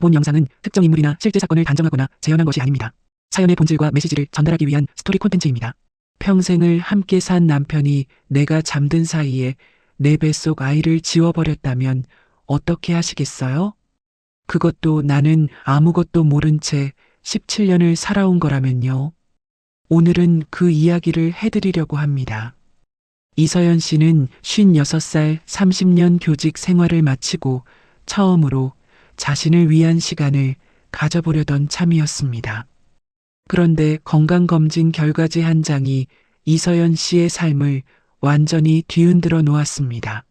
본 영상은 특정 인물이나 실제 사건을 단정하거나 재현한 것이 아닙니다. 사연의 본질과 메시지를 전달하기 위한 스토리 콘텐츠입니다. 평생을 함께 산 남편이 내가 잠든 사이에 내 뱃속 아이를 지워버렸다면 어떻게 하시겠어요? 그것도 나는 아무것도 모른 채 17년을 살아온 거라면요. 오늘은 그 이야기를 해드리려고 합니다. 이서연 씨는 56살 30년 교직 생활을 마치고 처음으로 자신을 위한 시간을 가져보려던 참이었습니다. 그런데 건강검진 결과지 한 장이 이서연 씨의 삶을 완전히 뒤흔들어 놓았습니다.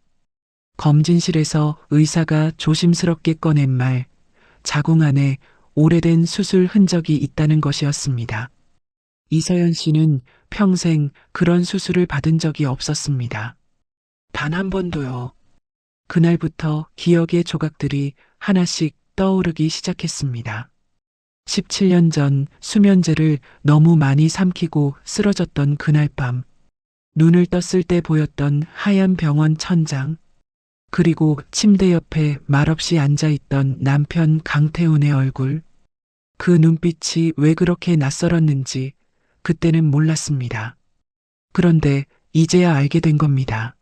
검진실에서 의사가 조심스럽게 꺼낸 말, 자궁 안에 오래된 수술 흔적이 있다는 것이었습니다. 이서연 씨는 평생 그런 수술을 받은 적이 없었습니다. 단 한 번도요. 그날부터 기억의 조각들이 하나씩 떠오르기 시작했습니다. 17년 전 수면제를 너무 많이 삼키고 쓰러졌던 그날 밤, 눈을 떴을 때 보였던 하얀 병원 천장, 그리고 침대 옆에 말없이 앉아있던 남편 강태훈의 얼굴, 그 눈빛이 왜 그렇게 낯설었는지 그때는 몰랐습니다. 그런데 이제야 알게 된 겁니다.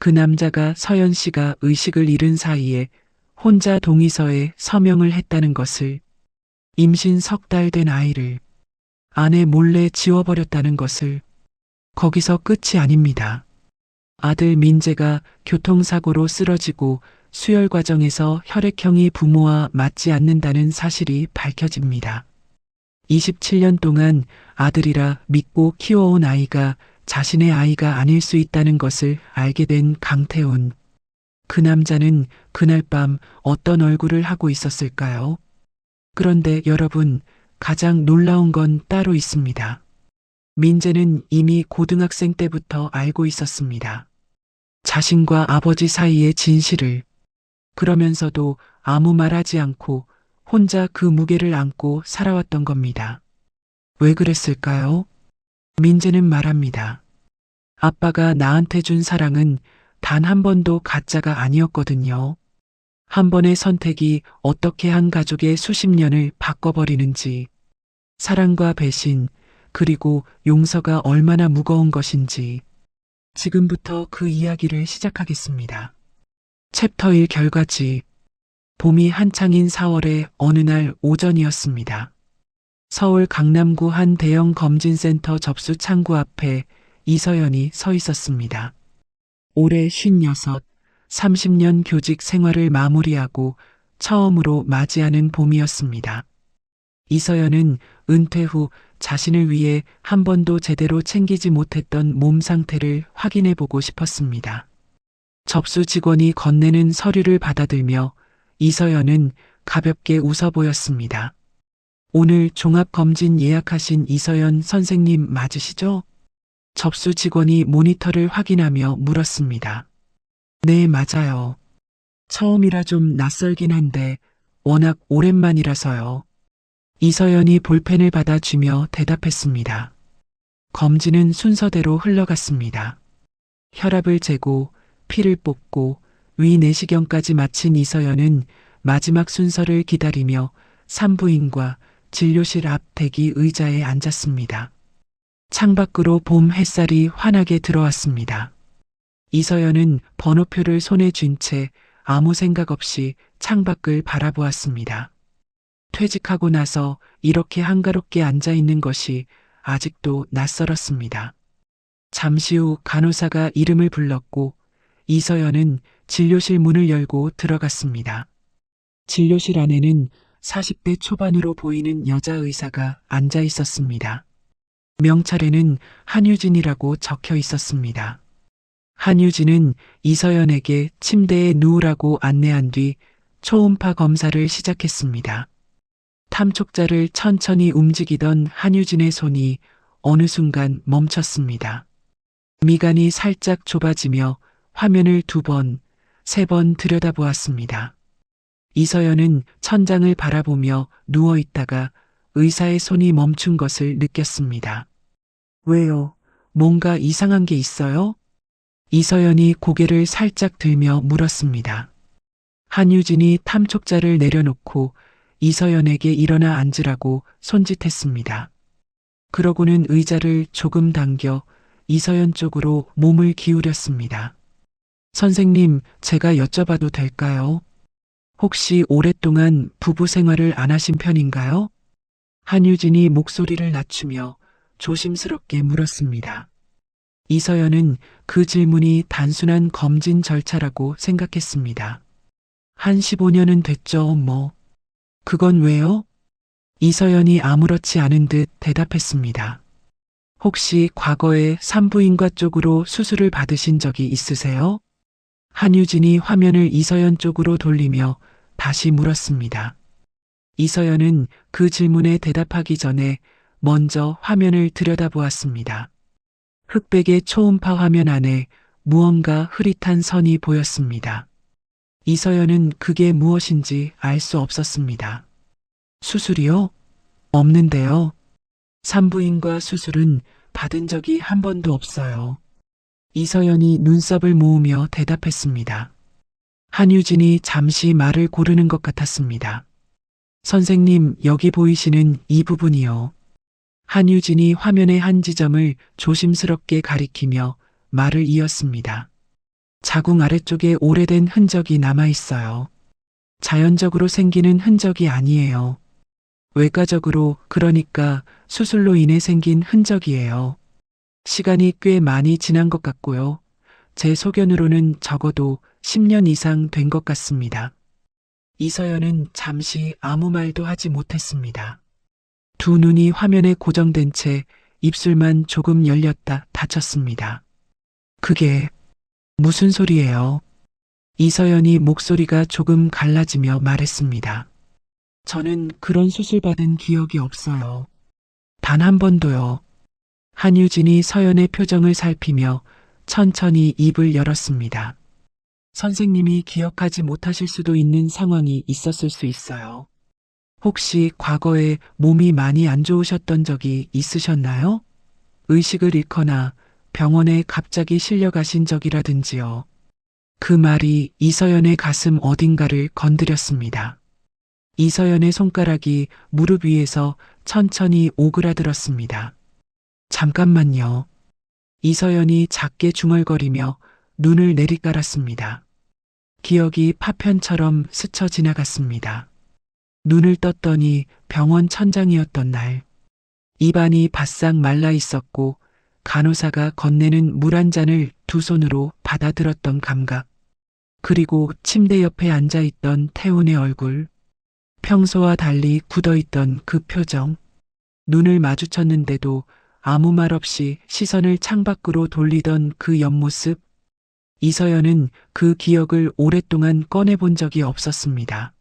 그 남자가 서연 씨가 의식을 잃은 사이에 혼자 동의서에 서명을 했다는 것을, 임신 3달 된 아이를 아내 몰래 지워버렸다는 것을, 거기서 끝이 아닙니다. 아들 민재가 교통사고로 쓰러지고 수혈 과정에서 혈액형이 부모와 맞지 않는다는 사실이 밝혀집니다. 27년 동안 아들이라 믿고 키워온 아이가 자신의 아이가 아닐 수 있다는 것을 알게 된 강태훈. 그 남자는 그날 밤 어떤 얼굴을 하고 있었을까요? 그런데 여러분, 가장 놀라운 건 따로 있습니다. 민재는 이미 고등학생 때부터 알고 있었습니다. 자신과 아버지 사이의 진실을. 그러면서도 아무 말하지 않고 혼자 그 무게를 안고 살아왔던 겁니다. 왜 그랬을까요? 민재는 말합니다. 아빠가 나한테 준 사랑은 단 한 번도 가짜가 아니었거든요. 한 번의 선택이 어떻게 한 가족의 수십 년을 바꿔버리는지, 사랑과 배신, 그리고 용서가 얼마나 무거운 것인지, 지금부터 그 이야기를 시작하겠습니다. 챕터 1 결과지. 봄이 한창인 4월의 어느 날 오전이었습니다. 서울 강남구 한 대형 검진센터 접수 창구 앞에 이서연이 서 있었습니다. 올해 56, 30년 교직 생활을 마무리하고 처음으로 맞이하는 봄이었습니다. 이서연은 은퇴 후 자신을 위해 한 번도 제대로 챙기지 못했던 몸 상태를 확인해 보고 싶었습니다. 접수 직원이 건네는 서류를 받아들며 이서연은 가볍게 웃어 보였습니다. 오늘 종합검진 예약하신 이서연 선생님 맞으시죠? 접수 직원이 모니터를 확인하며 물었습니다. 네, 맞아요. 처음이라 좀 낯설긴 한데 워낙 오랜만이라서요. 이서연이 볼펜을 받아주며 대답했습니다. 검진은 순서대로 흘러갔습니다. 혈압을 재고 피를 뽑고 위 내시경까지 마친 이서연은 마지막 순서를 기다리며 산부인과 진료실 앞 대기 의자에 앉았습니다. 창밖으로 봄 햇살이 환하게 들어왔습니다. 이서연은 번호표를 손에 쥔 채 아무 생각 없이 창밖을 바라보았습니다. 퇴직하고 나서 이렇게 한가롭게 앉아 있는 것이 아직도 낯설었습니다. 잠시 후 간호사가 이름을 불렀고 이서연은 진료실 문을 열고 들어갔습니다. 진료실 안에는 40대 초반으로 보이는 여자 의사가 앉아 있었습니다. 명찰에는 한유진이라고 적혀 있었습니다. 한유진은 이서연에게 침대에 누우라고 안내한 뒤 초음파 검사를 시작했습니다. 탐촉자를 천천히 움직이던 한유진의 손이 어느 순간 멈췄습니다. 미간이 살짝 좁아지며 화면을 2번, 3번 들여다보았습니다. 이서연은 천장을 바라보며 누워있다가 의사의 손이 멈춘 것을 느꼈습니다. 왜요? 뭔가 이상한 게 있어요? 이서연이 고개를 살짝 들며 물었습니다. 한유진이 탐촉자를 내려놓고 이서연에게 일어나 앉으라고 손짓했습니다. 그러고는 의자를 조금 당겨 이서연 쪽으로 몸을 기울였습니다. 선생님, 제가 여쭤봐도 될까요? 혹시 오랫동안 부부 생활을 안 하신 편인가요? 한유진이 목소리를 낮추며 조심스럽게 물었습니다. 이서연은 그 질문이 단순한 검진 절차라고 생각했습니다. 한 15년은 됐죠, 뭐. 그건 왜요? 이서연이 아무렇지 않은 듯 대답했습니다. 혹시 과거에 산부인과 쪽으로 수술을 받으신 적이 있으세요? 한유진이 화면을 이서연 쪽으로 돌리며 다시 물었습니다. 이서연은 그 질문에 대답하기 전에 먼저 화면을 들여다보았습니다. 흑백의 초음파 화면 안에 무언가 흐릿한 선이 보였습니다. 이서연은 그게 무엇인지 알 수 없었습니다. 수술이요? 없는데요. 산부인과 수술은 받은 적이 한 번도 없어요. 이서연이 눈썹을 모으며 대답했습니다. 한유진이 잠시 말을 고르는 것 같았습니다. 선생님, 여기 보이시는 이 부분이요. 한유진이 화면의 한 지점을 조심스럽게 가리키며 말을 이었습니다. 자궁 아래쪽에 오래된 흔적이 남아 있어요. 자연적으로 생기는 흔적이 아니에요. 외과적으로, 그러니까 수술로 인해 생긴 흔적이에요. 시간이 꽤 많이 지난 것 같고요. 제 소견으로는 적어도 10년 이상 된 것 같습니다. 이서연은 잠시 아무 말도 하지 못했습니다. 두 눈이 화면에 고정된 채 입술만 조금 열렸다 닫혔습니다. 그게 무슨 소리예요? 이서연이 목소리가 조금 갈라지며 말했습니다. 저는 그런 수술 받은 기억이 없어요. 단 한 번도요. 한유진이 서연의 표정을 살피며 천천히 입을 열었습니다. 선생님이 기억하지 못하실 수도 있는 상황이 있었을 수 있어요. 혹시 과거에 몸이 많이 안 좋으셨던 적이 있으셨나요? 의식을 잃거나 병원에 갑자기 실려가신 적이라든지요. 그 말이 이서연의 가슴 어딘가를 건드렸습니다. 이서연의 손가락이 무릎 위에서 천천히 오그라들었습니다. 잠깐만요. 이서연이 작게 중얼거리며 눈을 내리깔았습니다. 기억이 파편처럼 스쳐 지나갔습니다. 눈을 떴더니 병원 천장이었던 날. 입안이 바싹 말라 있었고 간호사가 건네는 물 한 잔을 두 손으로 받아들었던 감각. 그리고 침대 옆에 앉아있던 태훈의 얼굴. 평소와 달리 굳어있던 그 표정. 눈을 마주쳤는데도 아무 말 없이 시선을 창밖으로 돌리던 그 옆모습. 이서연은 그 기억을 오랫동안 꺼내본 적이 없었습니다.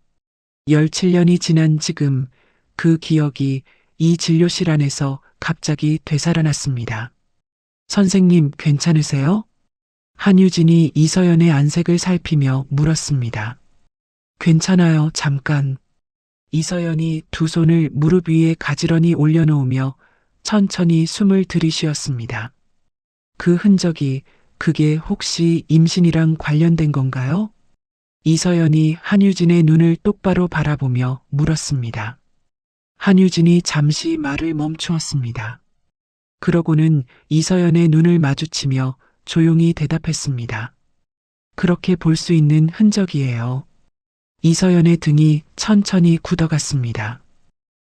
17년이 지난 지금 그 기억이 이 진료실 안에서 갑자기 되살아났습니다. 선생님, 괜찮으세요? 한유진이 이서연의 안색을 살피며 물었습니다. 괜찮아요, 잠깐. 이서연이 두 손을 무릎 위에 가지런히 올려놓으며 천천히 숨을 들이쉬었습니다. 그 흔적이, 그게 혹시 임신이랑 관련된 건가요? 이서연이 한유진의 눈을 똑바로 바라보며 물었습니다. 한유진이 잠시 말을 멈추었습니다. 그러고는 이서연의 눈을 마주치며 조용히 대답했습니다. 그렇게 볼 수 있는 흔적이에요. 이서연의 등이 천천히 굳어갔습니다.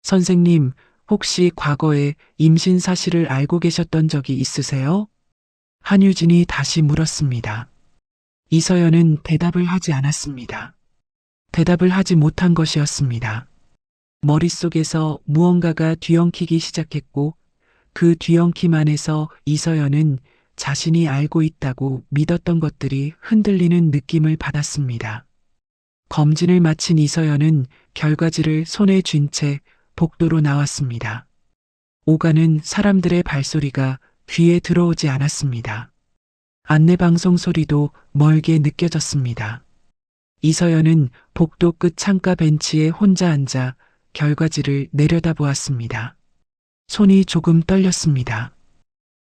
선생님, 혹시 과거에 임신 사실을 알고 계셨던 적이 있으세요? 한유진이 다시 물었습니다. 이서연은 대답을 하지 않았습니다. 대답을 하지 못한 것이었습니다. 머릿속에서 무언가가 뒤엉키기 시작했고 그 뒤엉킴 안에서 이서연은 자신이 알고 있다고 믿었던 것들이 흔들리는 느낌을 받았습니다. 검진을 마친 이서연은 결과지를 손에 쥔 채 복도로 나왔습니다. 오가는 사람들의 발소리가 귀에 들어오지 않았습니다. 안내방송 소리도 멀게 느껴졌습니다. 이서연은 복도 끝 창가 벤치에 혼자 앉아 결과지를 내려다보았습니다. 손이 조금 떨렸습니다.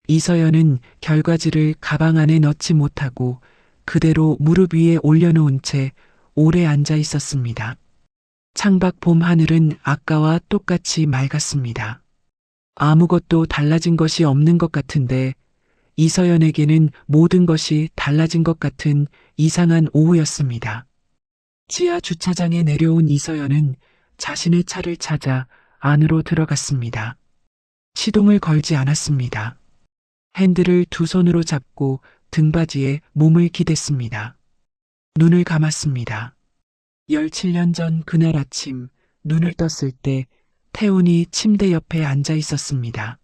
이서연은 결과지를 가방 안에 넣지 못하고 그대로 무릎 위에 올려놓은 채 오래 앉아 있었습니다. 창밖 봄 하늘은 아까와 똑같이 맑았습니다. 아무것도 달라진 것이 없는 것 같은데 이서연에게는 모든 것이 달라진 것 같은 이상한 오후였습니다. 지하 주차장에 내려온 이서연은 자신의 차를 찾아 안으로 들어갔습니다. 시동을 걸지 않았습니다. 핸들을 두 손으로 잡고 등받이에 몸을 기댔습니다. 눈을 감았습니다. 17년 전 그날 아침 눈을 떴을 때 태훈이 침대 옆에 앉아 있었습니다.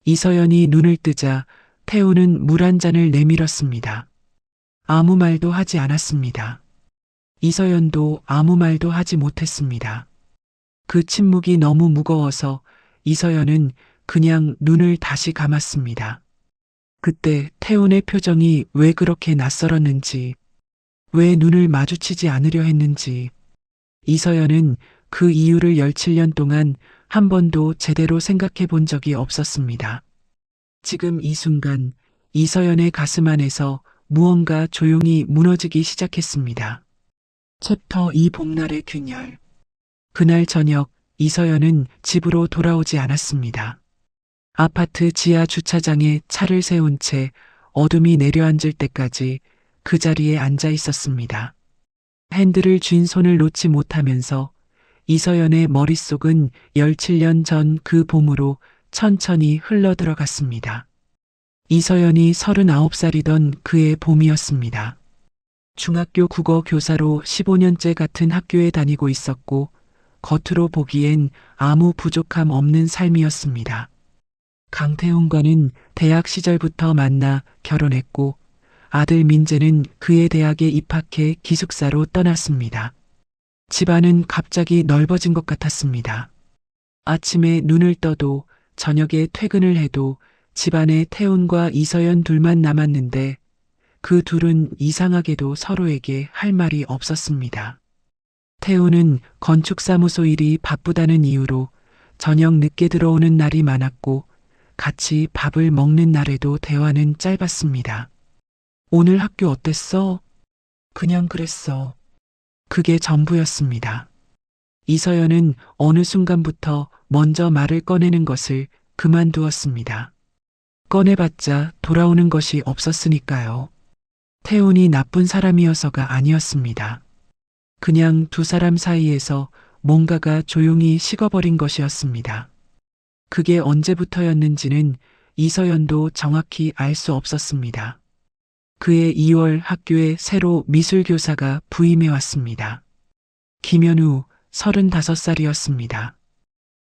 이서연이 눈을 뜨자 태훈은 물 한 잔을 내밀었습니다. 아무 말도 하지 않았습니다. 이서연도 아무 말도 하지 못했습니다. 그 침묵이 너무 무거워서 이서연은 그냥 눈을 다시 감았습니다. 그때 태훈의 표정이 왜 그렇게 낯설었는지, 왜 눈을 마주치지 않으려 했는지, 이서연은 그 이유를 17년 동안 한 번도 제대로 생각해 본 적이 없었습니다. 지금 이 순간 이서연의 가슴 안에서 무언가 조용히 무너지기 시작했습니다. 챕터 2 봄날의 균열. 그날 저녁 이서연은 집으로 돌아오지 않았습니다. 아파트 지하 주차장에 차를 세운 채 어둠이 내려앉을 때까지 그 자리에 앉아 있었습니다. 핸들을 쥔 손을 놓지 못하면서 이서연의 머릿속은 17년 전 그 봄으로 천천히 흘러들어갔습니다. 이서연이 39살이던 그의 봄이었습니다. 중학교 국어 교사로 15년째 같은 학교에 다니고 있었고 겉으로 보기엔 아무 부족함 없는 삶이었습니다. 강태훈과는 대학 시절부터 만나 결혼했고 아들 민재는 그의 대학에 입학해 기숙사로 떠났습니다. 집안은 갑자기 넓어진 것 같았습니다. 아침에 눈을 떠도 저녁에 퇴근을 해도 집안에 태훈과 이서연 둘만 남았는데 그 둘은 이상하게도 서로에게 할 말이 없었습니다. 태훈은 건축사무소 일이 바쁘다는 이유로 저녁 늦게 들어오는 날이 많았고 같이 밥을 먹는 날에도 대화는 짧았습니다. 오늘 학교 어땠어? 그냥 그랬어. 그게 전부였습니다. 이서연은 어느 순간부터 먼저 말을 꺼내는 것을 그만두었습니다. 꺼내봤자 돌아오는 것이 없었으니까요. 태훈이 나쁜 사람이어서가 아니었습니다. 그냥 두 사람 사이에서 뭔가가 조용히 식어버린 것이었습니다. 그게 언제부터였는지는 이서연도 정확히 알 수 없었습니다. 그해 2월 학교에 새로 미술교사가 부임해 왔습니다. 김현우 35살이었습니다.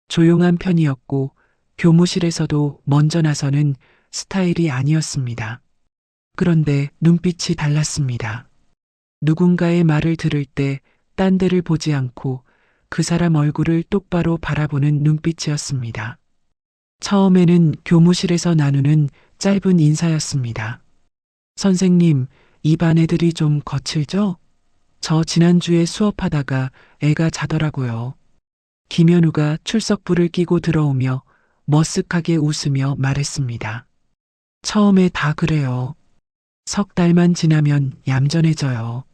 조용한 편이었고 교무실에서도 먼저 나서는 스타일이 아니었습니다. 그런데 눈빛이 달랐습니다. 누군가의 말을 들을 때 딴 데를 보지 않고 그 사람 얼굴을 똑바로 바라보는 눈빛이었습니다. 처음에는 교무실에서 나누는 짧은 인사였습니다. 선생님, 이 반 애들이 좀 거칠죠? 저 지난주에 수업하다가 애가 자더라고요. 김현우가 출석부를 끼고 들어오며 머쓱하게 웃으며 말했습니다. 처음에 다 그래요. 석 달만 지나면 얌전해져요.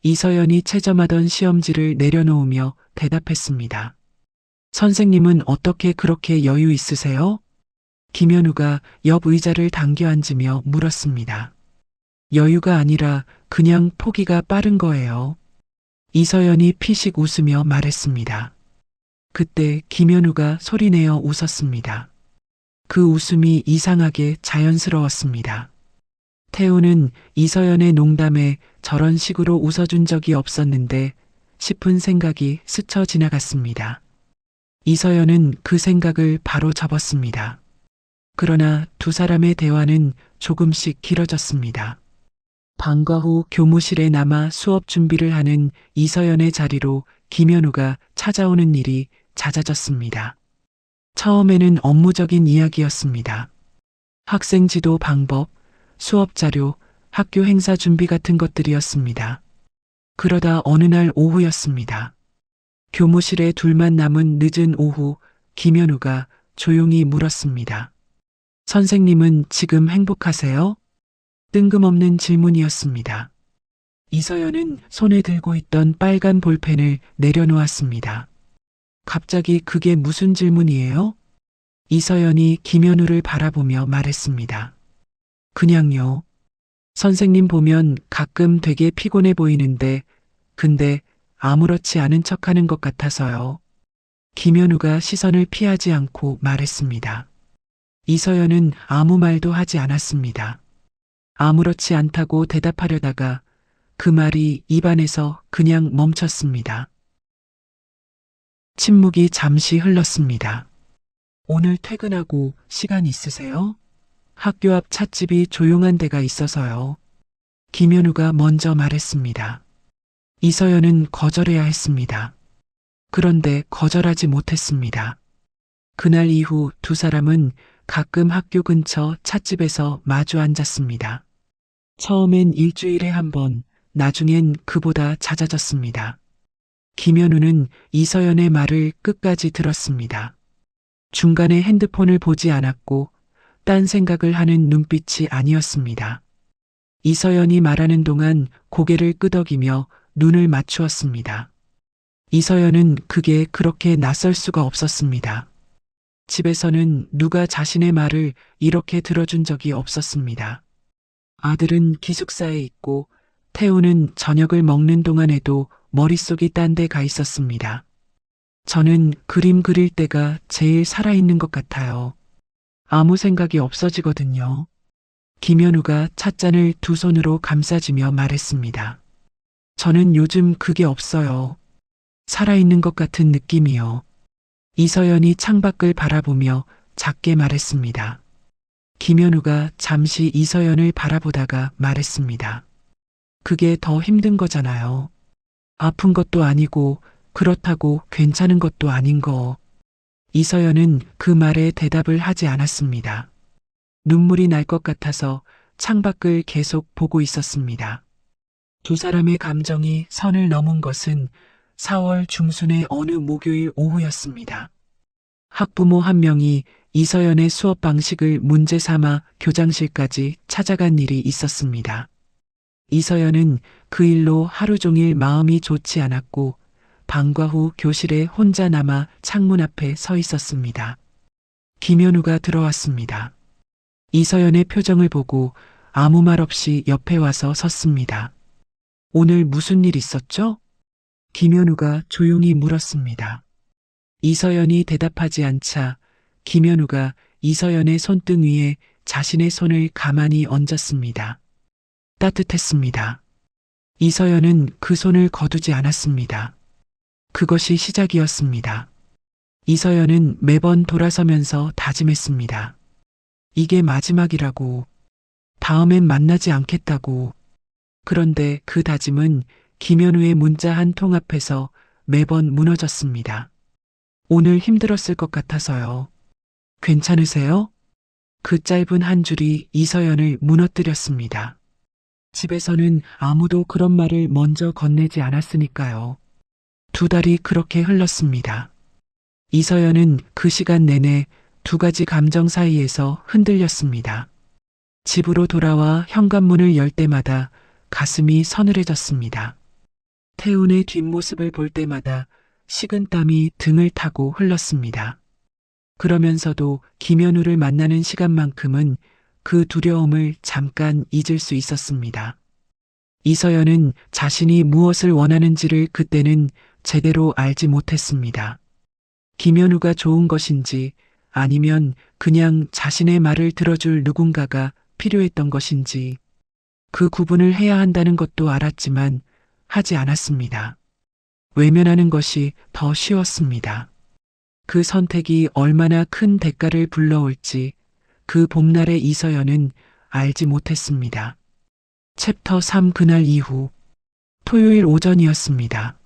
이서연이 채점하던 시험지를 내려놓으며 대답했습니다. 선생님은 어떻게 그렇게 여유 있으세요? 김현우가 옆 의자를 당겨 앉으며 물었습니다. 여유가 아니라 그냥 포기가 빠른 거예요. 이서연이 피식 웃으며 말했습니다. 그때 김현우가 소리내어 웃었습니다. 그 웃음이 이상하게 자연스러웠습니다. 태우는 이서연의 농담에 저런 식으로 웃어준 적이 없었는데 싶은 생각이 스쳐 지나갔습니다. 이서연은 그 생각을 바로 접었습니다. 그러나 두 사람의 대화는 조금씩 길어졌습니다. 방과 후 교무실에 남아 수업 준비를 하는 이서연의 자리로 김현우가 찾아오는 일이 잦아졌습니다. 처음에는 업무적인 이야기였습니다. 학생 지도 방법, 수업 자료, 학교 행사 준비 같은 것들이었습니다. 그러다 어느 날 오후였습니다. 교무실에 둘만 남은 늦은 오후, 김현우가 조용히 물었습니다. 선생님은 지금 행복하세요? 뜬금없는 질문이었습니다. 이서연은 손에 들고 있던 빨간 볼펜을 내려놓았습니다. 갑자기 그게 무슨 질문이에요? 이서연이 김현우를 바라보며 말했습니다. 그냥요. 선생님 보면 가끔 되게 피곤해 보이는데, 근데 아무렇지 않은 척하는 것 같아서요. 김현우가 시선을 피하지 않고 말했습니다. 이서연은 아무 말도 하지 않았습니다. 아무렇지 않다고 대답하려다가 그 말이 입안에서 그냥 멈췄습니다. 침묵이 잠시 흘렀습니다. 오늘 퇴근하고 시간 있으세요? 학교 앞 찻집이 조용한 데가 있어서요. 김현우가 먼저 말했습니다. 이서연은 거절해야 했습니다. 그런데 거절하지 못했습니다. 그날 이후 두 사람은 가끔 학교 근처 찻집에서 마주 앉았습니다. 처음엔 일주일에 한 번, 나중엔 그보다 잦아졌습니다. 김현우는 이서연의 말을 끝까지 들었습니다. 중간에 핸드폰을 보지 않았고 딴 생각을 하는 눈빛이 아니었습니다. 이서연이 말하는 동안 고개를 끄덕이며 눈을 맞추었습니다. 이서연은 그게 그렇게 낯설 수가 없었습니다. 집에서는 누가 자신의 말을 이렇게 들어준 적이 없었습니다. 아들은 기숙사에 있고 태우는 저녁을 먹는 동안에도 머릿속이 딴 데 가 있었습니다. 저는 그림 그릴 때가 제일 살아있는 것 같아요. 아무 생각이 없어지거든요. 김현우가 찻잔을 두 손으로 감싸주며 말했습니다. 저는 요즘 그게 없어요. 살아있는 것 같은 느낌이요. 이서연이 창밖을 바라보며 작게 말했습니다. 김현우가 잠시 이서연을 바라보다가 말했습니다. 그게 더 힘든 거잖아요. 아픈 것도 아니고 그렇다고 괜찮은 것도 아닌 거. 이서연은 그 말에 대답을 하지 않았습니다. 눈물이 날 것 같아서 창밖을 계속 보고 있었습니다. 두 사람의 감정이 선을 넘은 것은 4월 중순의 어느 목요일 오후였습니다. 학부모 한 명이 이서연의 수업 방식을 문제 삼아 교장실까지 찾아간 일이 있었습니다. 이서연은 그 일로 하루 종일 마음이 좋지 않았고 방과 후 교실에 혼자 남아 창문 앞에 서 있었습니다. 김현우가 들어왔습니다. 이서연의 표정을 보고 아무 말 없이 옆에 와서 섰습니다. 오늘 무슨 일 있었죠? 김현우가 조용히 물었습니다. 이서연이 대답하지 않자 김현우가 이서연의 손등 위에 자신의 손을 가만히 얹었습니다. 따뜻했습니다. 이서연은 그 손을 거두지 않았습니다. 그것이 시작이었습니다. 이서연은 매번 돌아서면서 다짐했습니다. 이게 마지막이라고. 다음엔 만나지 않겠다고. 그런데 그 다짐은 김현우의 문자 한 통 앞에서 매번 무너졌습니다. 오늘 힘들었을 것 같아서요. 괜찮으세요? 그 짧은 한 줄이 이서연을 무너뜨렸습니다. 집에서는 아무도 그런 말을 먼저 건네지 않았으니까요. 두 달이 그렇게 흘렀습니다. 이서연은 그 시간 내내 두 가지 감정 사이에서 흔들렸습니다. 집으로 돌아와 현관문을 열 때마다 가슴이 서늘해졌습니다. 태훈의 뒷모습을 볼 때마다 식은땀이 등을 타고 흘렀습니다. 그러면서도 김현우를 만나는 시간만큼은 그 두려움을 잠깐 잊을 수 있었습니다. 이서연은 자신이 무엇을 원하는지를 그때는 제대로 알지 못했습니다. 김현우가 좋은 것인지 아니면 그냥 자신의 말을 들어줄 누군가가 필요했던 것인지 그 구분을 해야 한다는 것도 알았지만 하지 않았습니다. 외면하는 것이 더 쉬웠습니다. 그 선택이 얼마나 큰 대가를 불러올지 그 봄날의 이서연은 알지 못했습니다. 챕터 3 그날 이후 토요일 오전이었습니다.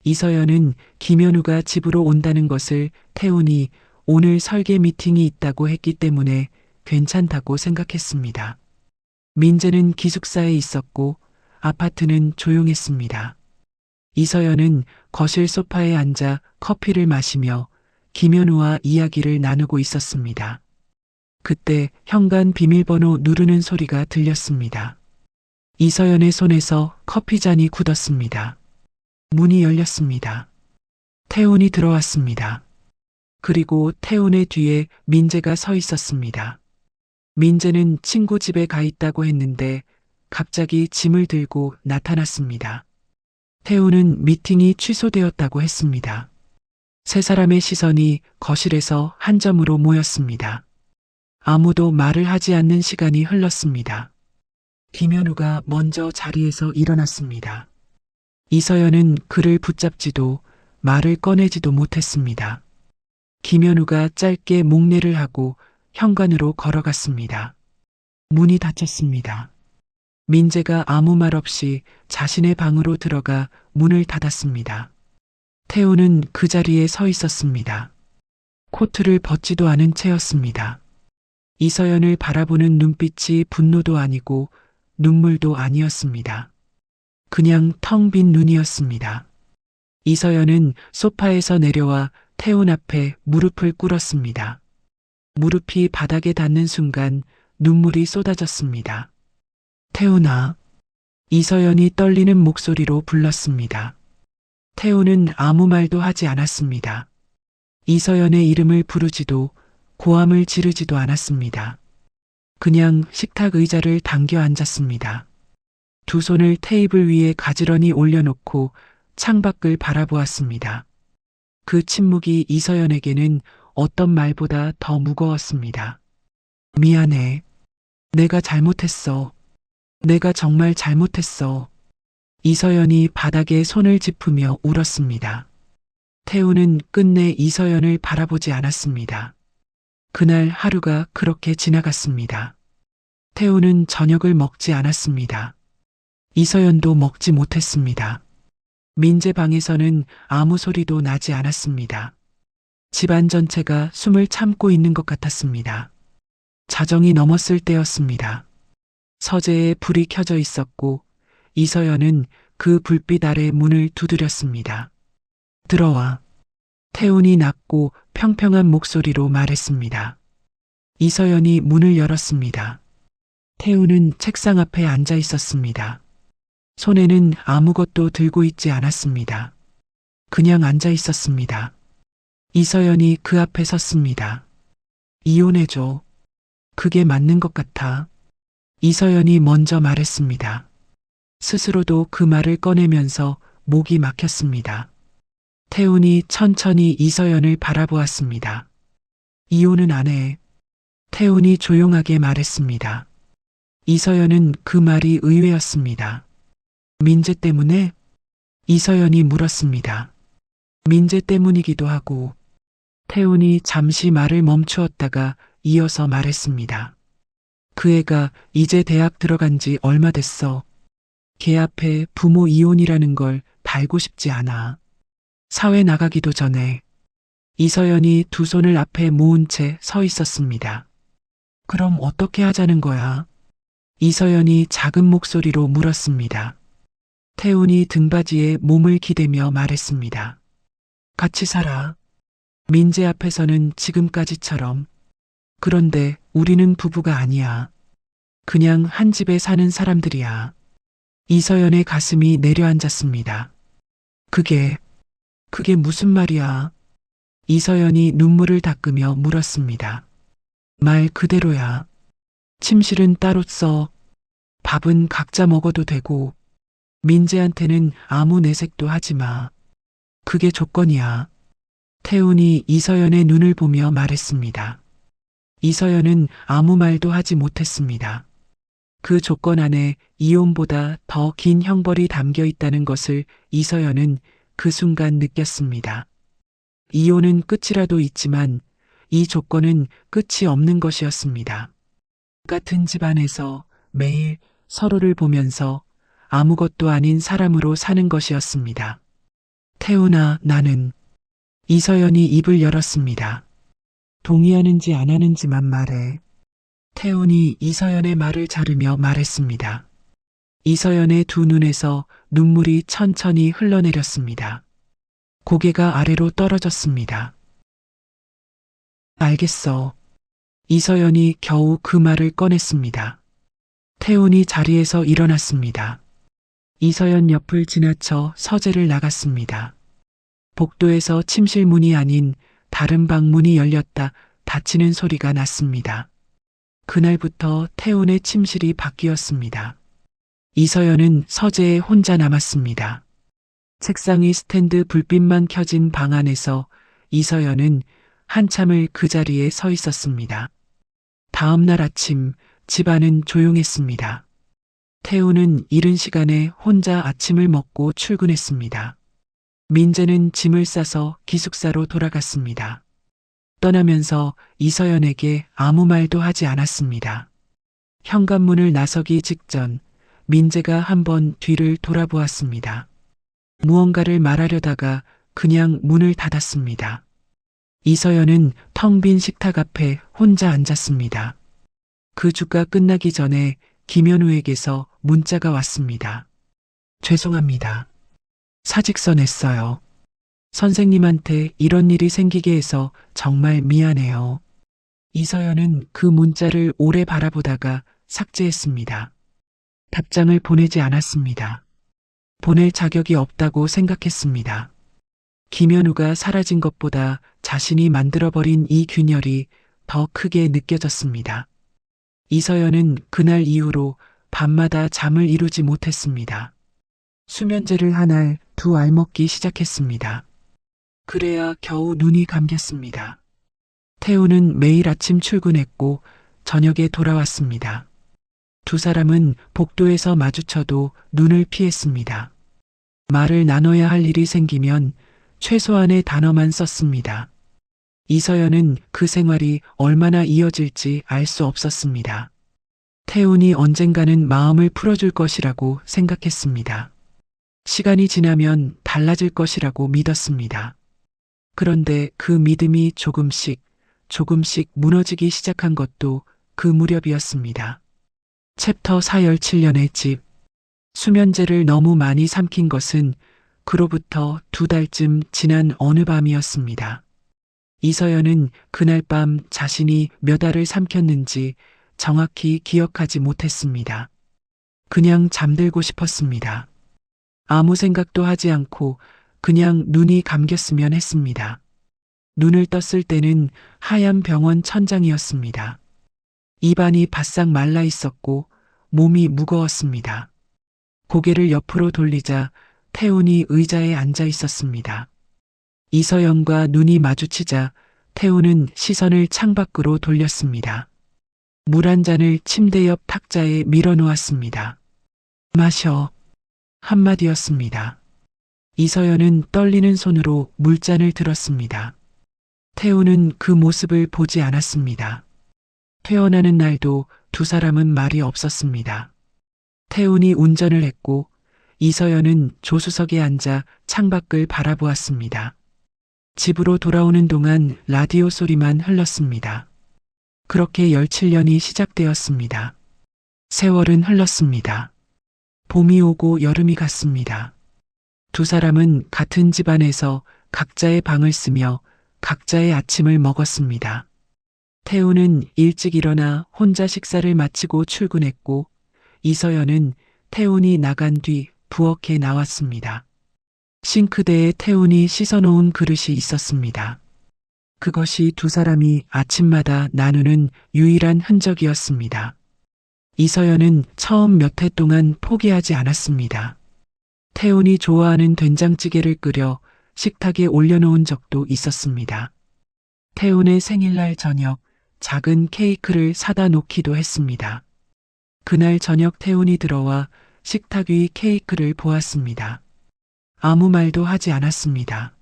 이서연은 김현우가 집으로 온다는 것을 태훈이 오늘 설계 미팅이 있다고 했기 때문에 괜찮다고 생각했습니다. 민재는 기숙사에 있었고 아파트는 조용했습니다. 이서연은 거실 소파에 앉아 커피를 마시며 김현우와 이야기를 나누고 있었습니다. 그때 현관 비밀번호 누르는 소리가 들렸습니다. 이서연의 손에서 커피잔이 굳었습니다. 문이 열렸습니다. 태훈이 들어왔습니다. 그리고 태훈의 뒤에 민재가 서 있었습니다. 민재는 친구 집에 가 있다고 했는데 갑자기 짐을 들고 나타났습니다. 태훈은 미팅이 취소되었다고 했습니다. 세 사람의 시선이 거실에서 한 점으로 모였습니다. 아무도 말을 하지 않는 시간이 흘렀습니다. 김현우가 먼저 자리에서 일어났습니다. 이서연은 그를 붙잡지도 말을 꺼내지도 못했습니다. 김현우가 짧게 목례를 하고 현관으로 걸어갔습니다. 문이 닫혔습니다. 민재가 아무 말 없이 자신의 방으로 들어가 문을 닫았습니다. 태우는 그 자리에 서 있었습니다. 코트를 벗지도 않은 채였습니다. 이서연을 바라보는 눈빛이 분노도 아니고 눈물도 아니었습니다. 그냥 텅 빈 눈이었습니다. 이서연은 소파에서 내려와 태훈 앞에 무릎을 꿇었습니다. 무릎이 바닥에 닿는 순간 눈물이 쏟아졌습니다. 태훈아. 이서연이 떨리는 목소리로 불렀습니다. 태훈은 아무 말도 하지 않았습니다. 이서연의 이름을 부르지도 고함을 지르지도 않았습니다. 그냥 식탁 의자를 당겨 앉았습니다. 두 손을 테이블 위에 가지런히 올려놓고 창밖을 바라보았습니다. 그 침묵이 이서연에게는 어떤 말보다 더 무거웠습니다. 미안해. 내가 잘못했어. 내가 정말 잘못했어. 이서연이 바닥에 손을 짚으며 울었습니다. 태우는 끝내 이서연을 바라보지 않았습니다. 그날 하루가 그렇게 지나갔습니다. 태우는 저녁을 먹지 않았습니다. 이서연도 먹지 못했습니다. 민재 방에서는 아무 소리도 나지 않았습니다. 집안 전체가 숨을 참고 있는 것 같았습니다. 자정이 넘었을 때였습니다. 서재에 불이 켜져 있었고 이서연은 그 불빛 아래 문을 두드렸습니다. 들어와. 태훈이 낮고 평평한 목소리로 말했습니다. 이서연이 문을 열었습니다. 태훈은 책상 앞에 앉아 있었습니다. 손에는 아무것도 들고 있지 않았습니다. 그냥 앉아 있었습니다. 이서연이 그 앞에 섰습니다. 이혼해줘. 그게 맞는 것 같아. 이서연이 먼저 말했습니다. 스스로도 그 말을 꺼내면서 목이 막혔습니다. 태훈이 천천히 이서연을 바라보았습니다. 이혼은 안 해. 태훈이 조용하게 말했습니다. 이서연은 그 말이 의외였습니다. 민재 때문에? 이서연이 물었습니다. 민재 때문이기도 하고. 태훈이 잠시 말을 멈추었다가 이어서 말했습니다. 그 애가 이제 대학 들어간 지 얼마 됐어. 걔 앞에 부모 이혼이라는 걸 달고 싶지 않아. 사회 나가기도 전에. 이서연이 두 손을 앞에 모은 채 서 있었습니다. 그럼 어떻게 하자는 거야? 이서연이 작은 목소리로 물었습니다. 태훈이 등받이에 몸을 기대며 말했습니다. 같이 살아. 민재 앞에서는 지금까지처럼. 그런데 우리는 부부가 아니야. 그냥 한 집에 사는 사람들이야. 이서연의 가슴이 내려앉았습니다. 그게 무슨 말이야? 이서연이 눈물을 닦으며 물었습니다. 말 그대로야. 침실은 따로 써. 밥은 각자 먹어도 되고. 민재한테는 아무 내색도 하지 마. 그게 조건이야. 태훈이 이서연의 눈을 보며 말했습니다. 이서연은 아무 말도 하지 못했습니다. 그 조건 안에 이혼보다 더 긴 형벌이 담겨 있다는 것을 이서연은 그 순간 느꼈습니다. 이혼은 끝이라도 있지만 이 조건은 끝이 없는 것이었습니다. 같은 집안에서 매일 서로를 보면서 아무것도 아닌 사람으로 사는 것이었습니다. 태훈아, 나는. 이서연이 입을 열었습니다. 동의하는지 안 하는지만 말해. 태훈이 이서연의 말을 자르며 말했습니다. 이서연의 두 눈에서 눈물이 천천히 흘러내렸습니다. 고개가 아래로 떨어졌습니다. 알겠어. 이서연이 겨우 그 말을 꺼냈습니다. 태훈이 자리에서 일어났습니다. 이서연 옆을 지나쳐 서재를 나갔습니다. 복도에서 침실 문이 아닌 다른 방 문이 열렸다 닫히는 소리가 났습니다. 그날부터 태훈의 침실이 바뀌었습니다. 이서연은 서재에 혼자 남았습니다. 책상의 스탠드 불빛만 켜진 방 안에서 이서연은 한참을 그 자리에 서 있었습니다. 다음 날 아침 집안은 조용했습니다. 태우는 이른 시간에 혼자 아침을 먹고 출근했습니다. 민재는 짐을 싸서 기숙사로 돌아갔습니다. 떠나면서 이서연에게 아무 말도 하지 않았습니다. 현관문을 나서기 직전 민재가 한번 뒤를 돌아보았습니다. 무언가를 말하려다가 그냥 문을 닫았습니다. 이서연은 텅 빈 식탁 앞에 혼자 앉았습니다. 그 주가 끝나기 전에 김현우에게서 문자가 왔습니다. 죄송합니다. 사직서 냈어요. 선생님한테 이런 일이 생기게 해서 정말 미안해요. 이서연은 그 문자를 오래 바라보다가 삭제했습니다. 답장을 보내지 않았습니다. 보낼 자격이 없다고 생각했습니다. 김현우가 사라진 것보다 자신이 만들어버린 이 균열이 더 크게 느껴졌습니다. 이서연은 그날 이후로 밤마다 잠을 이루지 못했습니다. 수면제를 한 알 두 알 먹기 시작했습니다. 그래야 겨우 눈이 감겼습니다. 태우는 매일 아침 출근했고 저녁에 돌아왔습니다. 두 사람은 복도에서 마주쳐도 눈을 피했습니다. 말을 나눠야 할 일이 생기면 최소한의 단어만 썼습니다. 이서연은 그 생활이 얼마나 이어질지 알 수 없었습니다. 태훈이 언젠가는 마음을 풀어줄 것이라고 생각했습니다. 시간이 지나면 달라질 것이라고 믿었습니다. 그런데 그 믿음이 조금씩 무너지기 시작한 것도 그 무렵이었습니다. 챕터 417년의 집. 수면제를 너무 많이 삼킨 것은 그로부터 2달쯤 지난 어느 밤이었습니다. 이서연은 그날 밤 자신이 몇 알을 삼켰는지 정확히 기억하지 못했습니다. 그냥 잠들고 싶었습니다. 아무 생각도 하지 않고 그냥 눈이 감겼으면 했습니다. 눈을 떴을 때는 하얀 병원 천장이었습니다. 입안이 바싹 말라 있었고 몸이 무거웠습니다. 고개를 옆으로 돌리자 태훈이 의자에 앉아 있었습니다. 이서연과 눈이 마주치자 태훈은 시선을 창밖으로 돌렸습니다. 물 한 잔을 침대 옆 탁자에 밀어놓았습니다. 마셔. 한마디였습니다. 이서연은 떨리는 손으로 물잔을 들었습니다. 태훈은 그 모습을 보지 않았습니다. 퇴원하는 날도 두 사람은 말이 없었습니다. 태훈이 운전을 했고 이서연은 조수석에 앉아 창밖을 바라보았습니다. 집으로 돌아오는 동안 라디오 소리만 흘렀습니다. 그렇게 17년이 시작되었습니다. 세월은 흘렀습니다. 봄이 오고 여름이 갔습니다. 두 사람은 같은 집안에서 각자의 방을 쓰며 각자의 아침을 먹었습니다. 태우는 일찍 일어나 혼자 식사를 마치고 출근했고 이서연은 태훈이 나간 뒤 부엌에 나왔습니다. 싱크대에 태훈이 씻어놓은 그릇이 있었습니다. 그것이 두 사람이 아침마다 나누는 유일한 흔적이었습니다. 이서연은 처음 몇 해 동안 포기하지 않았습니다. 태훈이 좋아하는 된장찌개를 끓여 식탁에 올려놓은 적도 있었습니다. 태훈의 생일날 저녁 작은 케이크를 사다 놓기도 했습니다. 그날 저녁 태훈이 들어와 식탁 위 케이크를 보았습니다. 아무 말도 하지 않았습니다.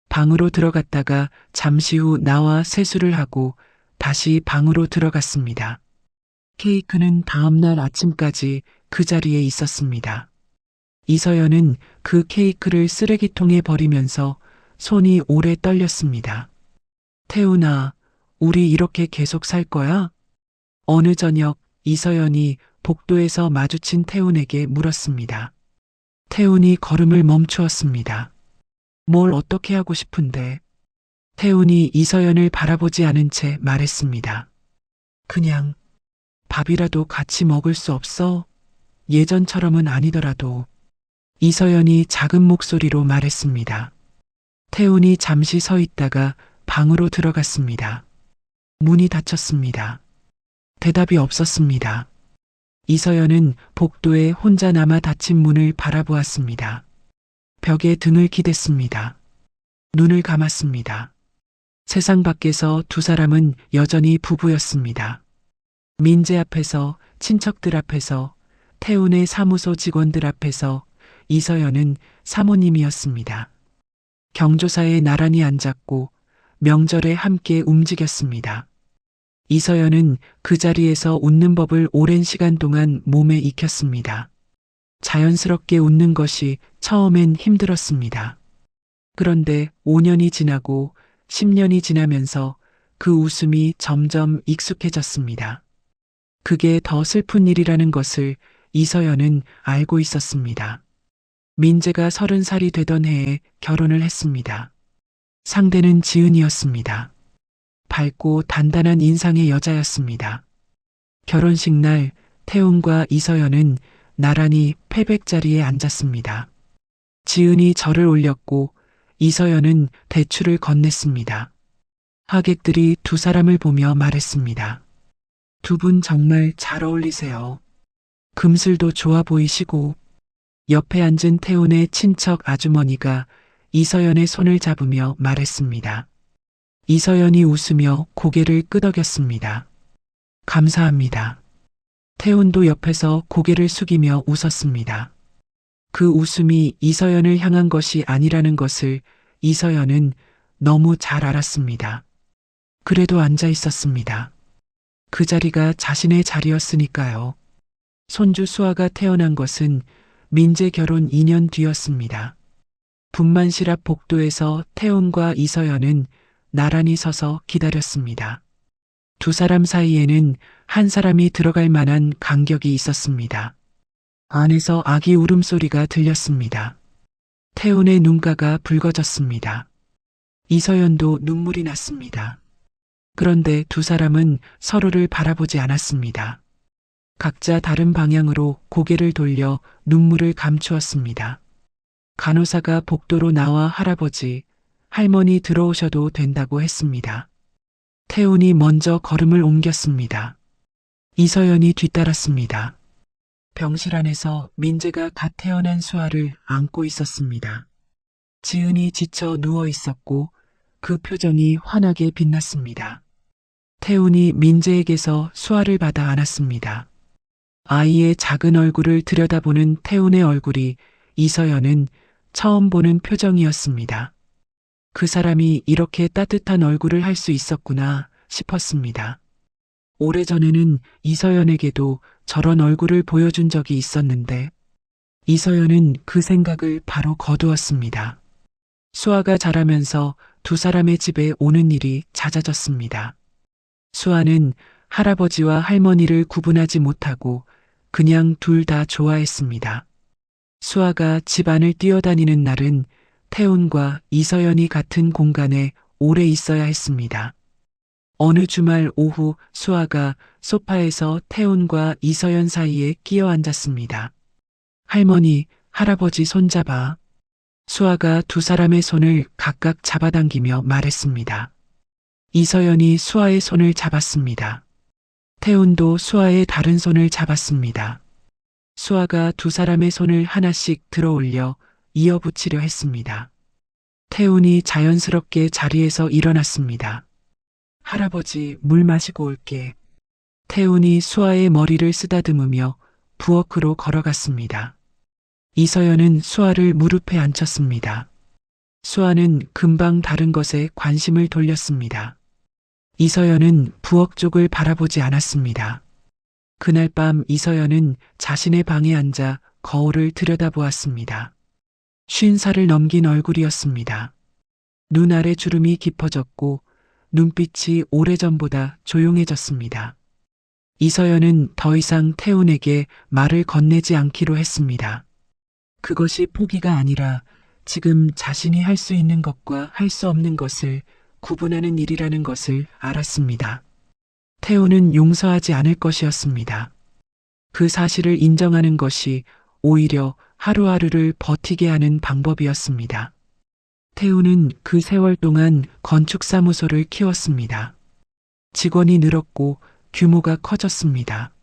방으로 들어갔다가 잠시 후 나와 세수를 하고 다시 방으로 들어갔습니다. 케이크는 다음날 아침까지 그 자리에 있었습니다. 이서연은 그 케이크를 쓰레기통에 버리면서 손이 오래 떨렸습니다. 태훈아, 우리 이렇게 계속 살 거야? 어느 저녁 이서연이 복도에서 마주친 태훈에게 물었습니다. 태훈이 걸음을 멈추었습니다. 뭘 어떻게 하고 싶은데? 태훈이 이서연을 바라보지 않은 채 말했습니다. 그냥 밥이라도 같이 먹을 수 없어? 예전처럼은 아니더라도. 이서연이 작은 목소리로 말했습니다. 태훈이 잠시 서 있다가 방으로 들어갔습니다. 문이 닫혔습니다. 대답이 없었습니다. 이서연은 복도에 혼자 남아 닫힌 문을 바라보았습니다. 벽에 등을 기댔습니다. 눈을 감았습니다. 세상 밖에서 두 사람은 여전히 부부였습니다. 민재 앞에서, 친척들 앞에서, 태훈의 사무소 직원들 앞에서 이서연은 사모님이었습니다. 경조사에 나란히 앉았고 명절에 함께 움직였습니다. 이서연은 그 자리에서 웃는 법을 오랜 시간 동안 몸에 익혔습니다. 자연스럽게 웃는 것이 처음엔 힘들었습니다. 그런데 5년이 지나고 10년이 지나면서 그 웃음이 점점 익숙해졌습니다. 그게 더 슬픈 일이라는 것을 이서연은 알고 있었습니다. 민재가 30살이 되던 해에 결혼을 했습니다. 상대는 지은이었습니다. 밝고 단단한 인상의 여자였습니다. 결혼식 날 태훈과 이서연은 나란히 패백 자리에 앉았습니다. 지은이 절을 올렸고 이서연은 대추를 건넸습니다. 하객들이 두 사람을 보며 말했습니다. 두 분 정말 잘 어울리세요. 금슬도 좋아 보이시고. 옆에 앉은 태훈의 친척 아주머니가 이서연의 손을 잡으며 말했습니다. 이서연이 웃으며 고개를 끄덕였습니다. 감사합니다. 태훈도 옆에서 고개를 숙이며 웃었습니다. 그 웃음이 이서연을 향한 것이 아니라는 것을 이서연은 너무 잘 알았습니다. 그래도 앉아 있었습니다. 그 자리가 자신의 자리였으니까요. 손주 수아가 태어난 것은 민재 결혼 2년 뒤였습니다. 분만실 앞 복도에서 태훈과 이서연은 나란히 서서 기다렸습니다. 두 사람 사이에는 한 사람이 들어갈 만한 간격이 있었습니다. 안에서 아기 울음소리가 들렸습니다. 태훈의 눈가가 붉어졌습니다. 이서연도 눈물이 났습니다. 그런데 두 사람은 서로를 바라보지 않았습니다. 각자 다른 방향으로 고개를 돌려 눈물을 감추었습니다. 간호사가 복도로 나와 할아버지, 할머니 들어오셔도 된다고 했습니다. 태훈이 먼저 걸음을 옮겼습니다. 이서연이 뒤따랐습니다. 병실 안에서 민재가 갓 태어난 수아를 안고 있었습니다. 지은이 지쳐 누워 있었고 그 표정이 환하게 빛났습니다. 태훈이 민재에게서 수아를 받아 안았습니다. 아이의 작은 얼굴을 들여다보는 태훈의 얼굴이 이서연은 처음 보는 표정이었습니다. 그 사람이 이렇게 따뜻한 얼굴을 할 수 있었구나 싶었습니다. 오래전에는 이서연에게도 저런 얼굴을 보여준 적이 있었는데 이서연은 그 생각을 바로 거두었습니다. 수아가 자라면서 두 사람의 집에 오는 일이 잦아졌습니다. 수아는 할아버지와 할머니를 구분하지 못하고 그냥 둘 다 좋아했습니다. 수아가 집안을 뛰어다니는 날은 태훈과 이서연이 같은 공간에 오래 있어야 했습니다. 어느 주말 오후 수아가 소파에서 태훈과 이서연 사이에 끼어 앉았습니다. 할머니, 할아버지 손잡아. 수아가 두 사람의 손을 각각 잡아당기며 말했습니다. 이서연이 수아의 손을 잡았습니다. 태훈도 수아의 다른 손을 잡았습니다. 수아가 두 사람의 손을 하나씩 들어 올려 이어붙이려 했습니다. 태훈이 자연스럽게 자리에서 일어났습니다. 할아버지, 물 마시고 올게. 태훈이 수아의 머리를 쓰다듬으며 부엌으로 걸어갔습니다. 이서연은 수아를 무릎에 앉혔습니다. 수아는 금방 다른 것에 관심을 돌렸습니다. 이서연은 부엌 쪽을 바라보지 않았습니다. 그날 밤 이서연은 자신의 방에 앉아 거울을 들여다보았습니다. 50살을 넘긴 얼굴이었습니다. 눈 아래 주름이 깊어졌고 눈빛이 오래전보다 조용해졌습니다. 이서연은 더 이상 태훈에게 말을 건네지 않기로 했습니다. 그것이 포기가 아니라 지금 자신이 할 수 있는 것과 할 수 없는 것을 구분하는 일이라는 것을 알았습니다. 태우는 용서하지 않을 것이었습니다. 그 사실을 인정하는 것이 오히려 하루하루를 버티게 하는 방법이었습니다. 태우는 그 세월 동안 건축사무소를 키웠습니다. 직원이 늘었고 규모가 커졌습니다.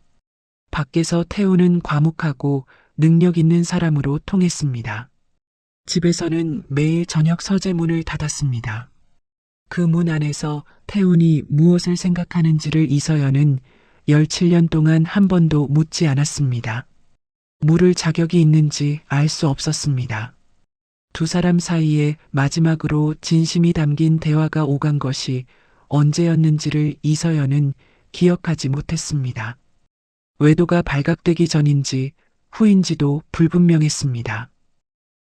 밖에서 태우는 과묵하고 능력 있는 사람으로 통했습니다. 집에서는 매일 저녁 서재문을 닫았습니다. 그 문 안에서 태훈이 무엇을 생각하는지를 이서연은 17년 동안 한 번도 묻지 않았습니다. 물을 자격이 있는지 알 수 없었습니다. 두 사람 사이에 마지막으로 진심이 담긴 대화가 오간 것이 언제였는지를 이서연은 기억하지 못했습니다. 외도가 발각되기 전인지 후인지도 불분명했습니다.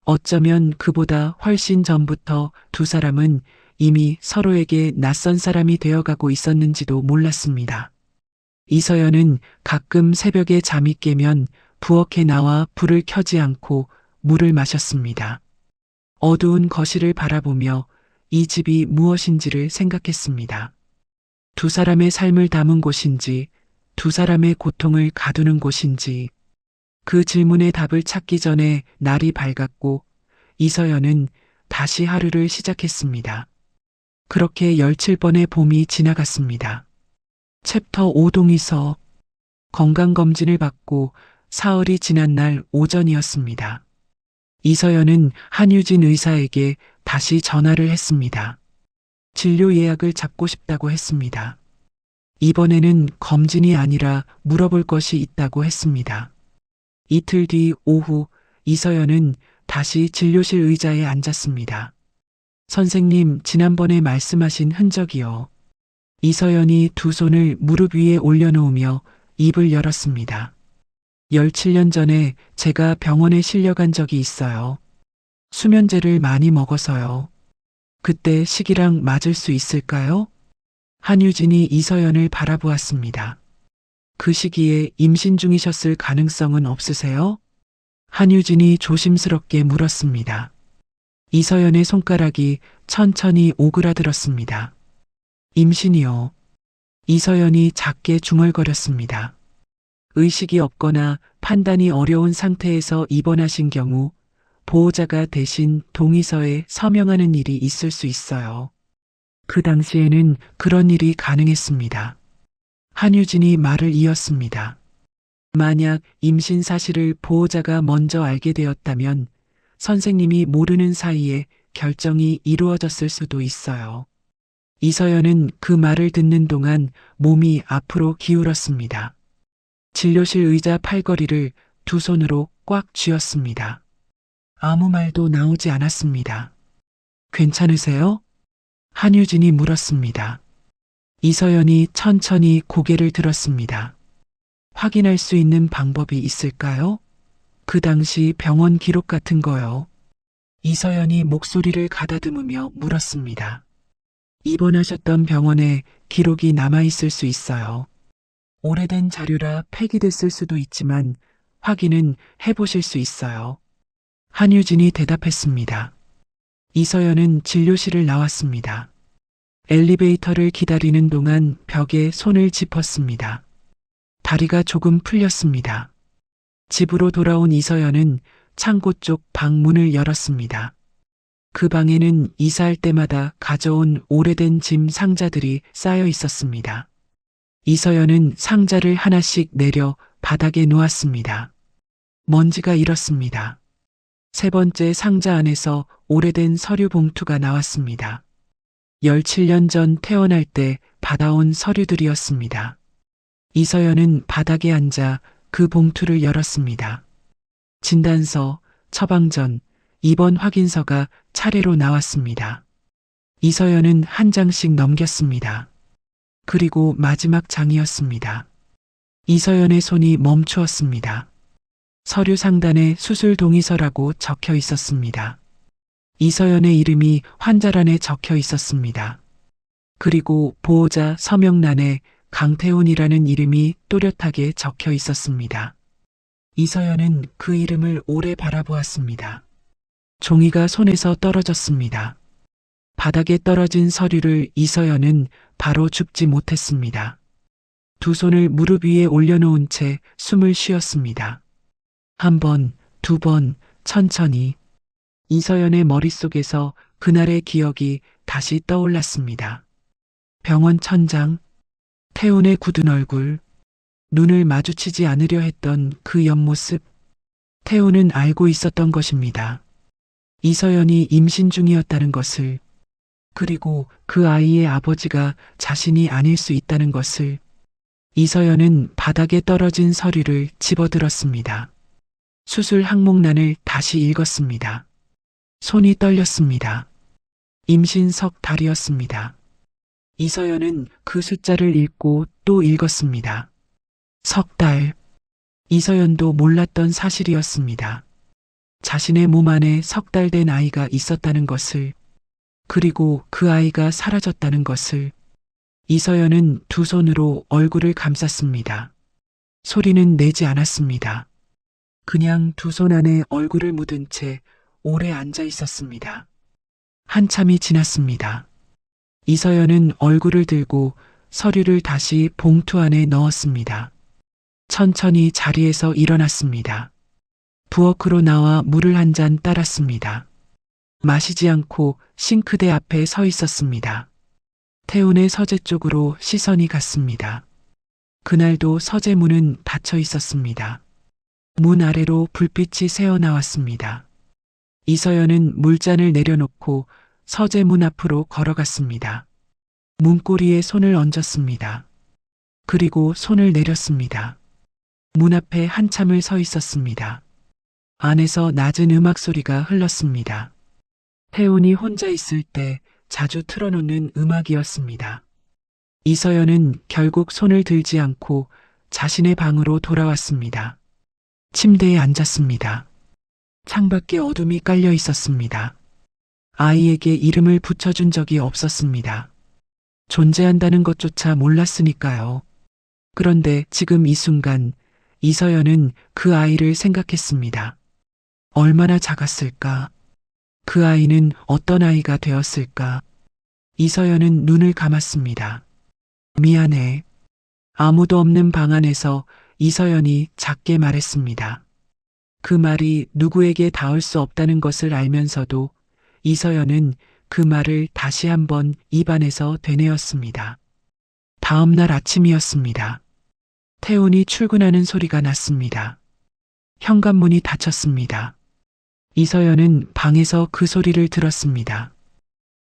어쩌면 그보다 훨씬 전부터 두 사람은 이미 서로에게 낯선 사람이 되어가고 있었는지도 몰랐습니다. 이서연은 가끔 새벽에 잠이 깨면 부엌에 나와 불을 켜지 않고 물을 마셨습니다. 어두운 거실을 바라보며 이 집이 무엇인지를 생각했습니다. 두 사람의 삶을 담은 곳인지, 두 사람의 고통을 가두는 곳인지, 그 질문의 답을 찾기 전에 날이 밝았고 이서연은 다시 하루를 시작했습니다. 그렇게 17번의 봄이 지나갔습니다. 챕터 5동의서 건강검진을 받고 사흘이 지난 날 오전이었습니다. 이서연은 한유진 의사에게 다시 전화를 했습니다. 진료 예약을 잡고 싶다고 했습니다. 이번에는 검진이 아니라 물어볼 것이 있다고 했습니다. 이틀 뒤 오후 이서연은 다시 진료실 의자에 앉았습니다. 선생님, 지난번에 말씀하신 흔적이요. 이서연이 두 손을 무릎 위에 올려놓으며 입을 열었습니다. 17년 전에 제가 병원에 실려간 적이 있어요. 수면제를 많이 먹어서요. 그때 시기랑 맞을 수 있을까요? 한유진이 이서연을 바라보았습니다. 그 시기에 임신 중이셨을 가능성은 없으세요? 한유진이 조심스럽게 물었습니다. 이서연의 손가락이 천천히 오그라들었습니다. 임신이요. 이서연이 작게 중얼거렸습니다. 의식이 없거나 판단이 어려운 상태에서 입원하신 경우 보호자가 대신 동의서에 서명하는 일이 있을 수 있어요. 그 당시에는 그런 일이 가능했습니다. 한유진이 말을 이었습니다. 만약 임신 사실을 보호자가 먼저 알게 되었다면 선생님이 모르는 사이에 결정이 이루어졌을 수도 있어요. 이서연은 그 말을 듣는 동안 몸이 앞으로 기울었습니다. 진료실 의자 팔걸이를 두 손으로 꽉 쥐었습니다. 아무 말도 나오지 않았습니다. 괜찮으세요? 한유진이 물었습니다. 이서연이 천천히 고개를 들었습니다. 확인할 수 있는 방법이 있을까요? 그 당시 병원 기록 같은 거요. 이서연이 목소리를 가다듬으며 물었습니다. 입원하셨던 병원에 기록이 남아있을 수 있어요. 오래된 자료라 폐기됐을 수도 있지만 확인은 해보실 수 있어요. 한유진이 대답했습니다. 이서연은 진료실을 나왔습니다. 엘리베이터를 기다리는 동안 벽에 손을 짚었습니다. 다리가 조금 풀렸습니다. 집으로 돌아온 이서연은 창고 쪽 방 문을 열었습니다. 그 방에는 이사할 때마다 가져온 오래된 짐 상자들이 쌓여 있었습니다. 이서연은 상자를 하나씩 내려 바닥에 놓았습니다. 먼지가 일었습니다. 세 번째 상자 안에서 오래된 서류 봉투가 나왔습니다. 17년 전 태어날 때 받아온 서류들이었습니다. 이서연은 바닥에 앉아 그 봉투를 열었습니다. 진단서, 처방전, 입원 확인서가 차례로 나왔습니다. 이서연은 한 장씩 넘겼습니다. 그리고 마지막 장이었습니다. 이서연의 손이 멈추었습니다. 서류 상단에 수술 동의서라고 적혀 있었습니다. 이서연의 이름이 환자란에 적혀 있었습니다. 그리고 보호자 서명란에 강태훈이라는 이름이 또렷하게 적혀 있었습니다. 이서연은 그 이름을 오래 바라보았습니다. 종이가 손에서 떨어졌습니다. 바닥에 떨어진 서류를 이서연은 바로 줍지 못했습니다. 두 손을 무릎 위에 올려놓은 채 숨을 쉬었습니다. 한 번, 두 번, 천천히. 이서연의 머릿속에서 그날의 기억이 다시 떠올랐습니다. 병원 천장, 태훈의 굳은 얼굴, 눈을 마주치지 않으려 했던 그 옆모습. 태훈은 알고 있었던 것입니다. 이서연이 임신 중이었다는 것을, 그리고 그 아이의 아버지가 자신이 아닐 수 있다는 것을. 이서연은 바닥에 떨어진 서류를 집어들었습니다. 수술 항목란을 다시 읽었습니다. 손이 떨렸습니다. 임신 석 달이었습니다. 이서연은 그 숫자를 읽고 또 읽었습니다. 석 달. 이서연도 몰랐던 사실이었습니다. 자신의 몸 안에 석 달 된 아이가 있었다는 것을, 그리고 그 아이가 사라졌다는 것을. 이서연은 두 손으로 얼굴을 감쌌습니다. 소리는 내지 않았습니다. 그냥 두 손 안에 얼굴을 묻은 채 오래 앉아 있었습니다. 한참이 지났습니다. 이서연은 얼굴을 들고 서류를 다시 봉투 안에 넣었습니다. 천천히 자리에서 일어났습니다. 부엌으로 나와 물을 한 잔 따랐습니다. 마시지 않고 싱크대 앞에 서 있었습니다. 태훈의 서재 쪽으로 시선이 갔습니다. 그날도 서재 문은 닫혀 있었습니다. 문 아래로 불빛이 새어나왔습니다. 이서연은 물잔을 내려놓고 서재 문 앞으로 걸어갔습니다. 문고리에 손을 얹었습니다. 그리고 손을 내렸습니다. 문 앞에 한참을 서 있었습니다. 안에서 낮은 음악 소리가 흘렀습니다. 태훈이 혼자 있을 때 자주 틀어놓는 음악이었습니다. 이서연은 결국 손을 들지 않고 자신의 방으로 돌아왔습니다. 침대에 앉았습니다. 창밖에 어둠이 깔려 있었습니다. 아이에게 이름을 붙여준 적이 없었습니다. 존재한다는 것조차 몰랐으니까요. 그런데 지금 이 순간 이서연은 그 아이를 생각했습니다. 얼마나 작았을까? 그 아이는 어떤 아이가 되었을까? 이서연은 눈을 감았습니다. 미안해. 아무도 없는 방 안에서 이서연이 작게 말했습니다. 그 말이 누구에게 닿을 수 없다는 것을 알면서도 이서연은 그 말을 다시 한번 입안에서 되뇌었습니다. 다음 날 아침이었습니다. 태훈이 출근하는 소리가 났습니다. 현관문이 닫혔습니다. 이서연은 방에서 그 소리를 들었습니다.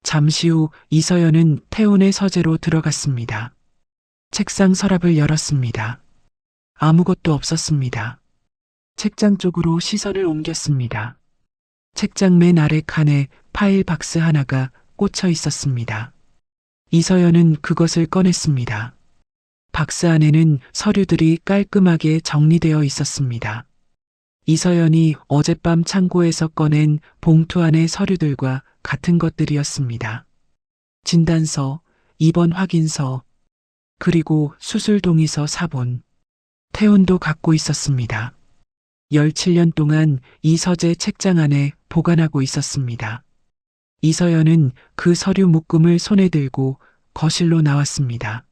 잠시 후 이서연은 태훈의 서재로 들어갔습니다. 책상 서랍을 열었습니다. 아무것도 없었습니다. 책장 쪽으로 시선을 옮겼습니다. 책장 맨 아래 칸에 파일 박스 하나가 꽂혀 있었습니다. 이서연은 그것을 꺼냈습니다. 박스 안에는 서류들이 깔끔하게 정리되어 있었습니다. 이서연이 어젯밤 창고에서 꺼낸 봉투 안의 서류들과 같은 것들이었습니다. 진단서, 입원 확인서, 그리고 수술 동의서 사본. 태훈도 갖고 있었습니다. 17년 동안 이 서재 책장 안에 보관하고 있었습니다. 이서연은 그 서류 묶음을 손에 들고 거실로 나왔습니다.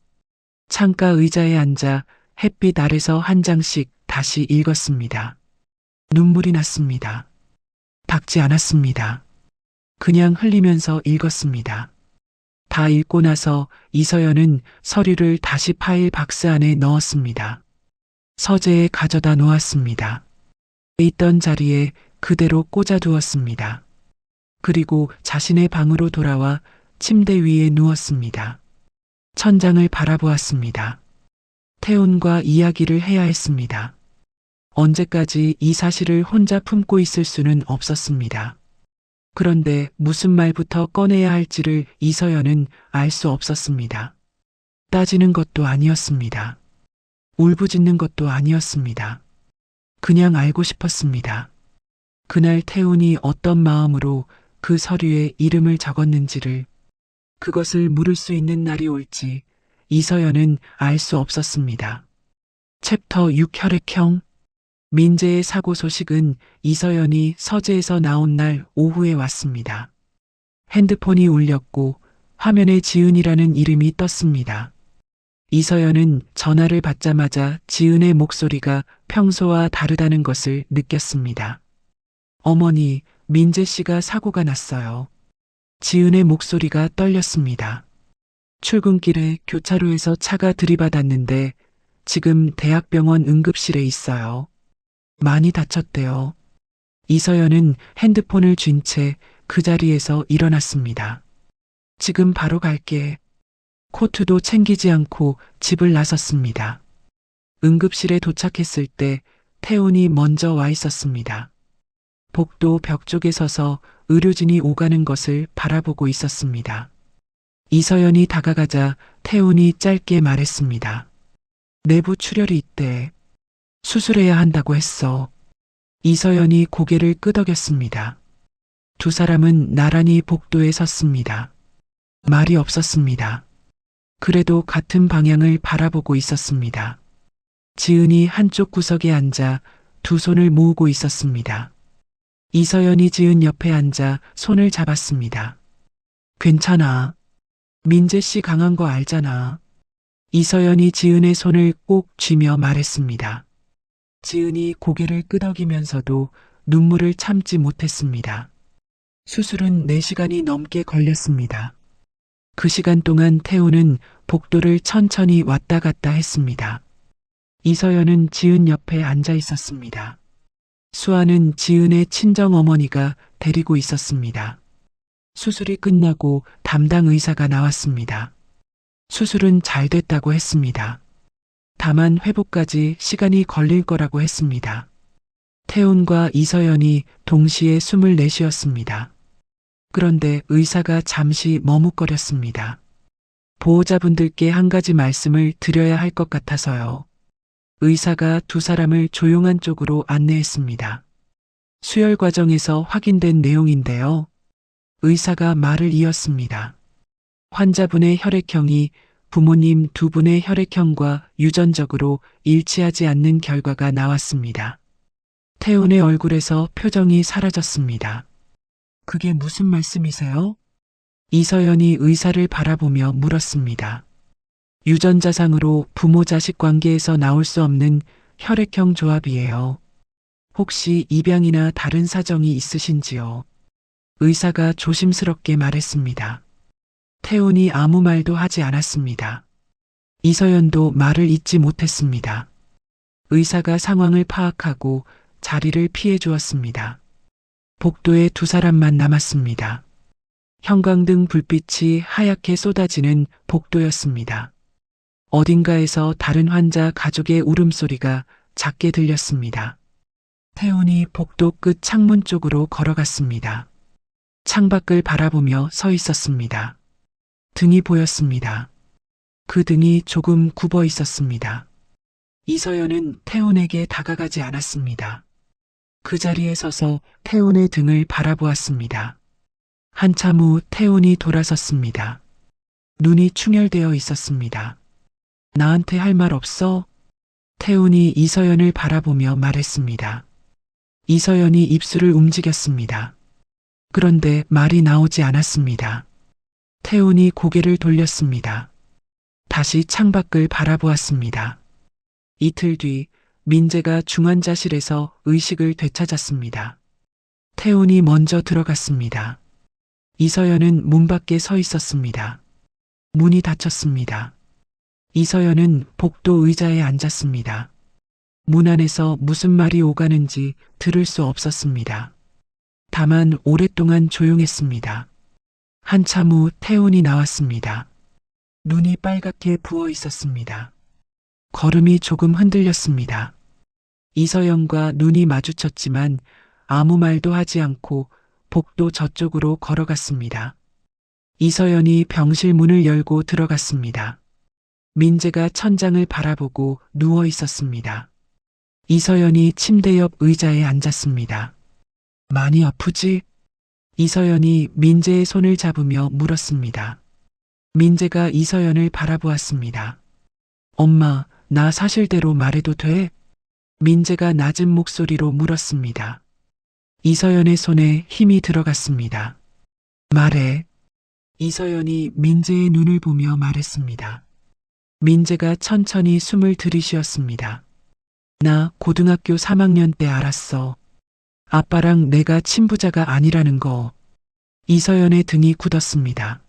창가 의자에 앉아 햇빛 아래서 한 장씩 다시 읽었습니다. 눈물이 났습니다. 닦지 않았습니다. 그냥 흘리면서 읽었습니다. 다 읽고 나서 이서연은 서류를 다시 파일 박스 안에 넣었습니다. 서재에 가져다 놓았습니다. 있던 자리에 그대로 꽂아두었습니다. 그리고 자신의 방으로 돌아와 침대 위에 누웠습니다. 천장을 바라보았습니다. 태훈과 이야기를 해야 했습니다. 언제까지 이 사실을 혼자 품고 있을 수는 없었습니다. 그런데 무슨 말부터 꺼내야 할지를 이서연은 알 수 없었습니다. 따지는 것도 아니었습니다. 울부짖는 것도 아니었습니다. 그냥 알고 싶었습니다. 그날 태훈이 어떤 마음으로 그 서류에 이름을 적었는지를, 그것을 물을 수 있는 날이 올지 이서연은 알 수 없었습니다. 챕터 6 혈액형. 민재의 사고 소식은 이서연이 서재에서 나온 날 오후에 왔습니다. 핸드폰이 울렸고 화면에 지은이라는 이름이 떴습니다. 이서연은 전화를 받자마자 지은의 목소리가 평소와 다르다는 것을 느꼈습니다. 어머니, 민재 씨가 사고가 났어요. 지은의 목소리가 떨렸습니다. 출근길에 교차로에서 차가 들이받았는데 지금 대학병원 응급실에 있어요. 많이 다쳤대요. 이서연은 핸드폰을 쥔 채 그 자리에서 일어났습니다. 지금 바로 갈게. 코트도 챙기지 않고 집을 나섰습니다. 응급실에 도착했을 때 태훈이 먼저 와 있었습니다. 복도 벽 쪽에 서서 의료진이 오가는 것을 바라보고 있었습니다. 이서연이 다가가자 태훈이 짧게 말했습니다. 내부 출혈이 있대. 수술해야 한다고 했어. 이서연이 고개를 끄덕였습니다. 두 사람은 나란히 복도에 섰습니다. 말이 없었습니다. 그래도 같은 방향을 바라보고 있었습니다. 지은이 한쪽 구석에 앉아 두 손을 모으고 있었습니다. 이서연이 지은 옆에 앉아 손을 잡았습니다. 괜찮아. 민재 씨 강한 거 알잖아. 이서연이 지은의 손을 꼭 쥐며 말했습니다. 지은이 고개를 끄덕이면서도 눈물을 참지 못했습니다. 수술은 4시간이 넘게 걸렸습니다. 그 시간 동안 태우는 복도를 천천히 왔다 갔다 했습니다. 이서연은 지은 옆에 앉아 있었습니다. 수아는 지은의 친정 어머니가 데리고 있었습니다. 수술이 끝나고 담당 의사가 나왔습니다. 수술은 잘 됐다고 했습니다. 다만 회복까지 시간이 걸릴 거라고 했습니다. 태훈과 이서연이 동시에 숨을 내쉬었습니다. 그런데 의사가 잠시 머뭇거렸습니다. 보호자분들께 한 가지 말씀을 드려야 할 것 같아서요. 의사가 두 사람을 조용한 쪽으로 안내했습니다. 수혈 과정에서 확인된 내용인데요. 의사가 말을 이었습니다. 환자분의 혈액형이 부모님 두 분의 혈액형과 유전적으로 일치하지 않는 결과가 나왔습니다. 태훈의 얼굴에서 표정이 사라졌습니다. 그게 무슨 말씀이세요? 이서연이 의사를 바라보며 물었습니다. 유전자상으로 부모 자식 관계에서 나올 수 없는 혈액형 조합이에요. 혹시 입양이나 다른 사정이 있으신지요? 의사가 조심스럽게 말했습니다. 태훈이 아무 말도 하지 않았습니다. 이서연도 말을 잇지 못했습니다. 의사가 상황을 파악하고 자리를 피해 주었습니다. 복도에 두 사람만 남았습니다. 형광등 불빛이 하얗게 쏟아지는 복도였습니다. 어딘가에서 다른 환자 가족의 울음소리가 작게 들렸습니다. 태훈이 복도 끝 창문 쪽으로 걸어갔습니다. 창밖을 바라보며 서 있었습니다. 등이 보였습니다. 그 등이 조금 굽어 있었습니다. 이서연은 태훈에게 다가가지 않았습니다. 그 자리에 서서 태훈의 등을 바라보았습니다. 한참 후 태훈이 돌아섰습니다. 눈이 충혈되어 있었습니다. 나한테 할 말 없어? 태훈이 이서연을 바라보며 말했습니다. 이서연이 입술을 움직였습니다. 그런데 말이 나오지 않았습니다. 태훈이 고개를 돌렸습니다. 다시 창밖을 바라보았습니다. 이틀 뒤 민재가 중환자실에서 의식을 되찾았습니다. 태훈이 먼저 들어갔습니다. 이서연은 문 밖에 서 있었습니다. 문이 닫혔습니다. 이서연은 복도 의자에 앉았습니다. 문 안에서 무슨 말이 오가는지 들을 수 없었습니다. 다만 오랫동안 조용했습니다. 한참 후 태훈이 나왔습니다. 눈이 빨갛게 부어 있었습니다. 걸음이 조금 흔들렸습니다. 이서연과 눈이 마주쳤지만 아무 말도 하지 않고 복도 저쪽으로 걸어갔습니다. 이서연이 병실 문을 열고 들어갔습니다. 민재가 천장을 바라보고 누워 있었습니다. 이서연이 침대 옆 의자에 앉았습니다. 많이 아프지? 이서연이 민재의 손을 잡으며 물었습니다. 민재가 이서연을 바라보았습니다. 엄마, 나 사실대로 말해도 돼? 민재가 낮은 목소리로 물었습니다. 이서연의 손에 힘이 들어갔습니다. 말해. 이서연이 민재의 눈을 보며 말했습니다. 민재가 천천히 숨을 들이쉬었습니다. 나 고등학교 3학년 때 알았어. 아빠랑 내가 친부자가 아니라는 거. 이서연의 등이 굳었습니다.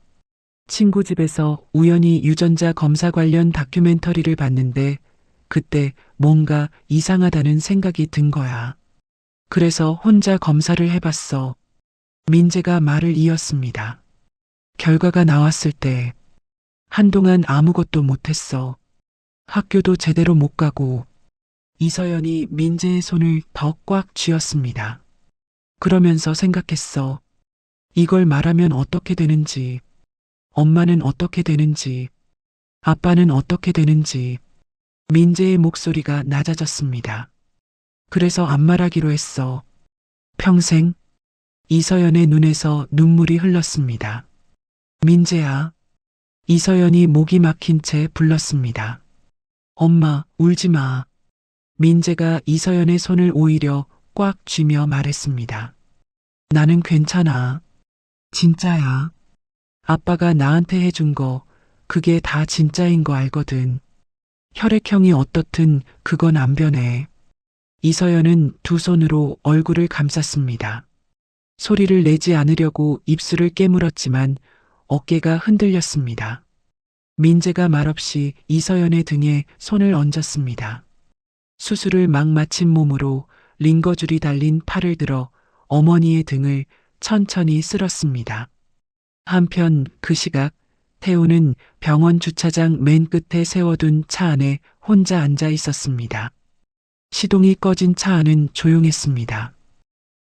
친구 집에서 우연히 유전자 검사 관련 다큐멘터리를 봤는데 그때 뭔가 이상하다는 생각이 든 거야. 그래서 혼자 검사를 해봤어. 민재가 말을 이었습니다. 결과가 나왔을 때 한동안 아무것도 못했어. 학교도 제대로 못 가고. 이서연이 민재의 손을 더 꽉 쥐었습니다. 그러면서 생각했어. 이걸 말하면 어떻게 되는지, 엄마는 어떻게 되는지, 아빠는 어떻게 되는지. 민재의 목소리가 낮아졌습니다. 그래서 안 말하기로 했어. 평생. 이서연의 눈에서 눈물이 흘렀습니다. 민재야. 이서연이 목이 막힌 채 불렀습니다. 엄마, 울지 마. 민재가 이서연의 손을 오히려 꽉 쥐며 말했습니다. 나는 괜찮아. 진짜야. 아빠가 나한테 해준 거, 그게 다 진짜인 거 알거든. 혈액형이 어떻든 그건 안 변해. 이서연은 두 손으로 얼굴을 감쌌습니다. 소리를 내지 않으려고 입술을 깨물었지만 어깨가 흔들렸습니다. 민재가 말없이 이서연의 등에 손을 얹었습니다. 수술을 막 마친 몸으로 링거줄이 달린 팔을 들어 어머니의 등을 천천히 쓸었습니다. 한편 그 시각 태우는 병원 주차장 맨 끝에 세워둔 차 안에 혼자 앉아 있었습니다. 시동이 꺼진 차 안은 조용했습니다.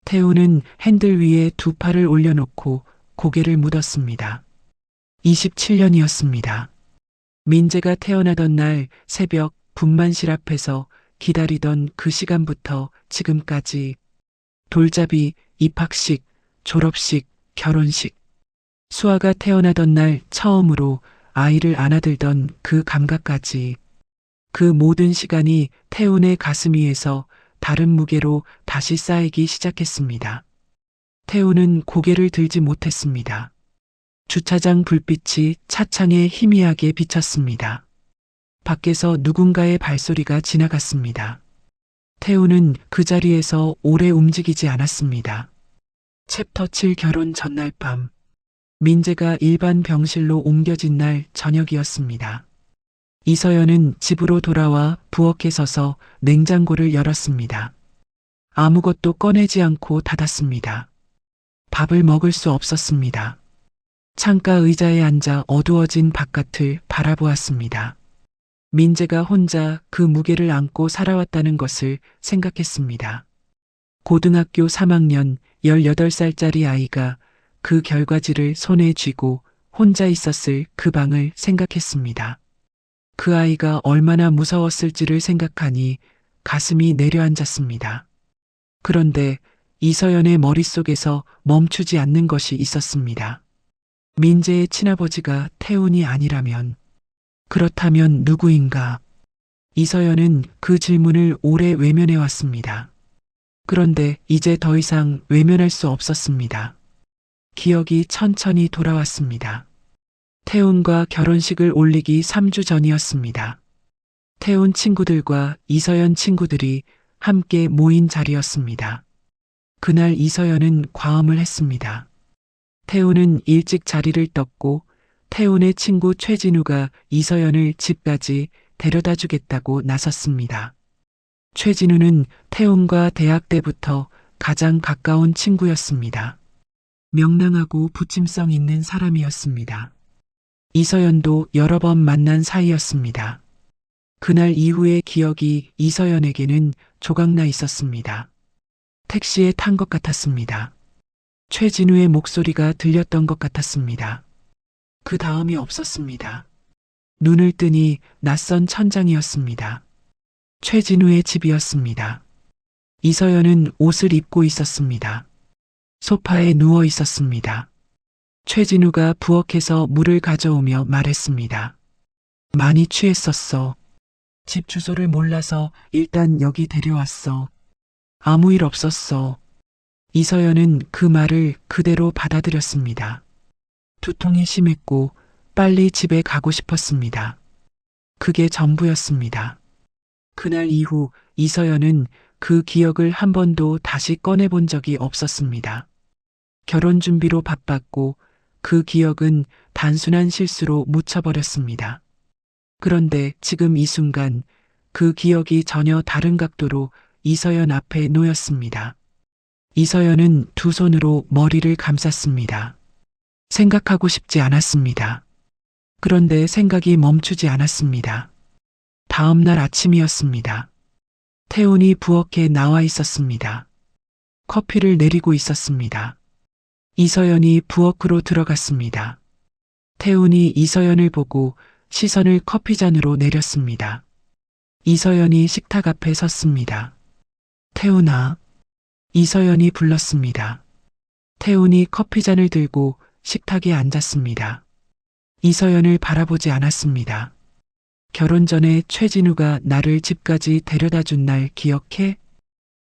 태우는 핸들 위에 두 팔을 올려놓고 고개를 묻었습니다. 27년이었습니다. 민재가 태어나던 날 새벽 분만실 앞에서 기다리던 그 시간부터 지금까지 돌잡이, 입학식, 졸업식, 결혼식, 수아가 태어나던 날 처음으로 아이를 안아들던 그 감각까지 그 모든 시간이 태훈의 가슴 위에서 다른 무게로 다시 쌓이기 시작했습니다. 태훈은 고개를 들지 못했습니다. 주차장 불빛이 차창에 희미하게 비쳤습니다. 밖에서 누군가의 발소리가 지나갔습니다. 태훈은 그 자리에서 오래 움직이지 않았습니다. 챕터 7 결혼 전날 밤, 민재가 일반 병실로 옮겨진 날 저녁이었습니다. 이서연은 집으로 돌아와 부엌에 서서 냉장고를 열었습니다. 아무것도 꺼내지 않고 닫았습니다. 밥을 먹을 수 없었습니다. 창가 의자에 앉아 어두워진 바깥을 바라보았습니다. 민재가 혼자 그 무게를 안고 살아왔다는 것을 생각했습니다. 고등학교 3학년 18살짜리 아이가 그 결과지를 손에 쥐고 혼자 있었을 그 방을 생각했습니다. 그 아이가 얼마나 무서웠을지를 생각하니 가슴이 내려앉았습니다. 그런데 이서연의 머릿속에서 멈추지 않는 것이 있었습니다. 민재의 친아버지가 태훈이 아니라면, 그렇다면 누구인가? 이서연은 그 질문을 오래 외면해왔습니다. 그런데 이제 더 이상 외면할 수 없었습니다. 기억이 천천히 돌아왔습니다. 태훈과 결혼식을 올리기 3주 전이었습니다. 태훈 친구들과 이서연 친구들이 함께 모인 자리였습니다. 그날 이서연은 과음을 했습니다. 태훈은 일찍 자리를 떴고 태훈의 친구 최진우가 이서연을 집까지 데려다 주겠다고 나섰습니다. 최진우는 태훈과 대학 때부터 가장 가까운 친구였습니다. 명랑하고 부침성 있는 사람이었습니다. 이서연도 여러 번 만난 사이였습니다. 그날 이후의 기억이 이서연에게는 조각나 있었습니다. 택시에 탄 것 같았습니다. 최진우의 목소리가 들렸던 것 같았습니다. 그 다음이 없었습니다. 눈을 뜨니 낯선 천장이었습니다. 최진우의 집이었습니다. 이서연은 옷을 입고 있었습니다. 소파에 누워 있었습니다. 최진우가 부엌에서 물을 가져오며 말했습니다. 많이 취했었어. 집 주소를 몰라서 일단 여기 데려왔어. 아무 일 없었어. 이서연은 그 말을 그대로 받아들였습니다. 두통이 심했고 빨리 집에 가고 싶었습니다. 그게 전부였습니다. 그날 이후 이서연은 그 기억을 한 번도 다시 꺼내본 적이 없었습니다. 결혼 준비로 바빴고 그 기억은 단순한 실수로 묻혀버렸습니다. 그런데 지금 이 순간 그 기억이 전혀 다른 각도로 이서연 앞에 놓였습니다. 이서연은 두 손으로 머리를 감쌌습니다. 생각하고 싶지 않았습니다. 그런데 생각이 멈추지 않았습니다. 다음 날 아침이었습니다. 태훈이 부엌에 나와 있었습니다. 커피를 내리고 있었습니다. 이서연이 부엌으로 들어갔습니다. 태훈이 이서연을 보고 시선을 커피잔으로 내렸습니다. 이서연이 식탁 앞에 섰습니다. 태훈아. 이서연이 불렀습니다. 태훈이 커피잔을 들고 식탁에 앉았습니다. 이서연을 바라보지 않았습니다. 결혼 전에 최진우가 나를 집까지 데려다 준 날 기억해?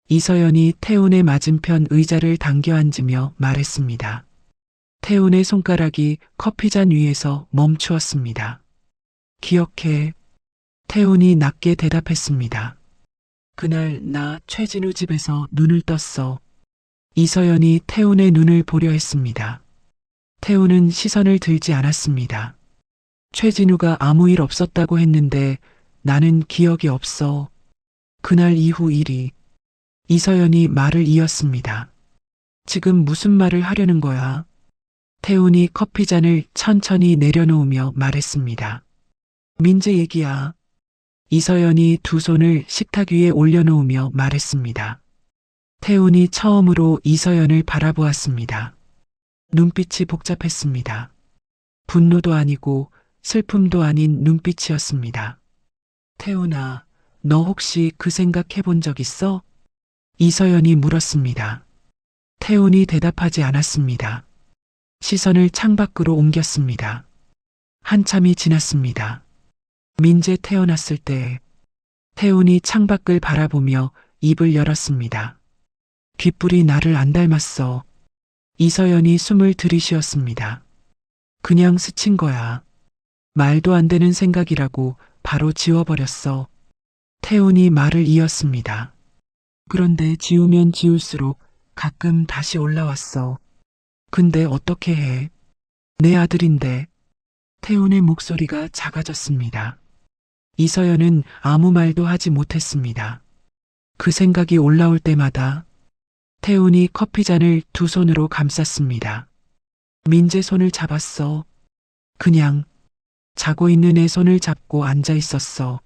이서연이 태훈의 맞은편 의자를 당겨 앉으며 말했습니다. 태훈의 손가락이 커피잔 위에서 멈추었습니다. 기억해. 태훈이 낮게 대답했습니다. 그날 나 최진우 집에서 눈을 떴어. 이서연이 태훈의 눈을 보려 했습니다. 태훈은 시선을 들지 않았습니다. 최진우가 아무 일 없었다고 했는데 나는 기억이 없어. 그날 이후 일이. 이서연이 말을 이었습니다. 지금 무슨 말을 하려는 거야? 태훈이 커피잔을 천천히 내려놓으며 말했습니다. 민재 얘기야. 이서연이 두 손을 식탁 위에 올려놓으며 말했습니다. 태훈이 처음으로 이서연을 바라보았습니다. 눈빛이 복잡했습니다. 분노도 아니고 슬픔도 아닌 눈빛이었습니다. 태훈아, 너 혹시 그 생각 해본 적 있어? 이서연이 물었습니다. 태훈이 대답하지 않았습니다. 시선을 창밖으로 옮겼습니다. 한참이 지났습니다. 민재 태어났을 때 태훈이 창밖을 바라보며 입을 열었습니다. 귓불이 나를 안 닮았어. 이서연이 숨을 들이쉬었습니다. 그냥 스친 거야. 말도 안 되는 생각이라고 바로 지워버렸어. 태훈이 말을 이었습니다. 그런데 지우면 지울수록 가끔 다시 올라왔어. 근데 어떻게 해? 내 아들인데. 태훈의 목소리가 작아졌습니다. 이서연은 아무 말도 하지 못했습니다. 그 생각이 올라올 때마다 태훈이 커피잔을 두 손으로 감쌌습니다. 민재 손을 잡았어. 그냥 자고 있는 애 손을 잡고 앉아 있었어.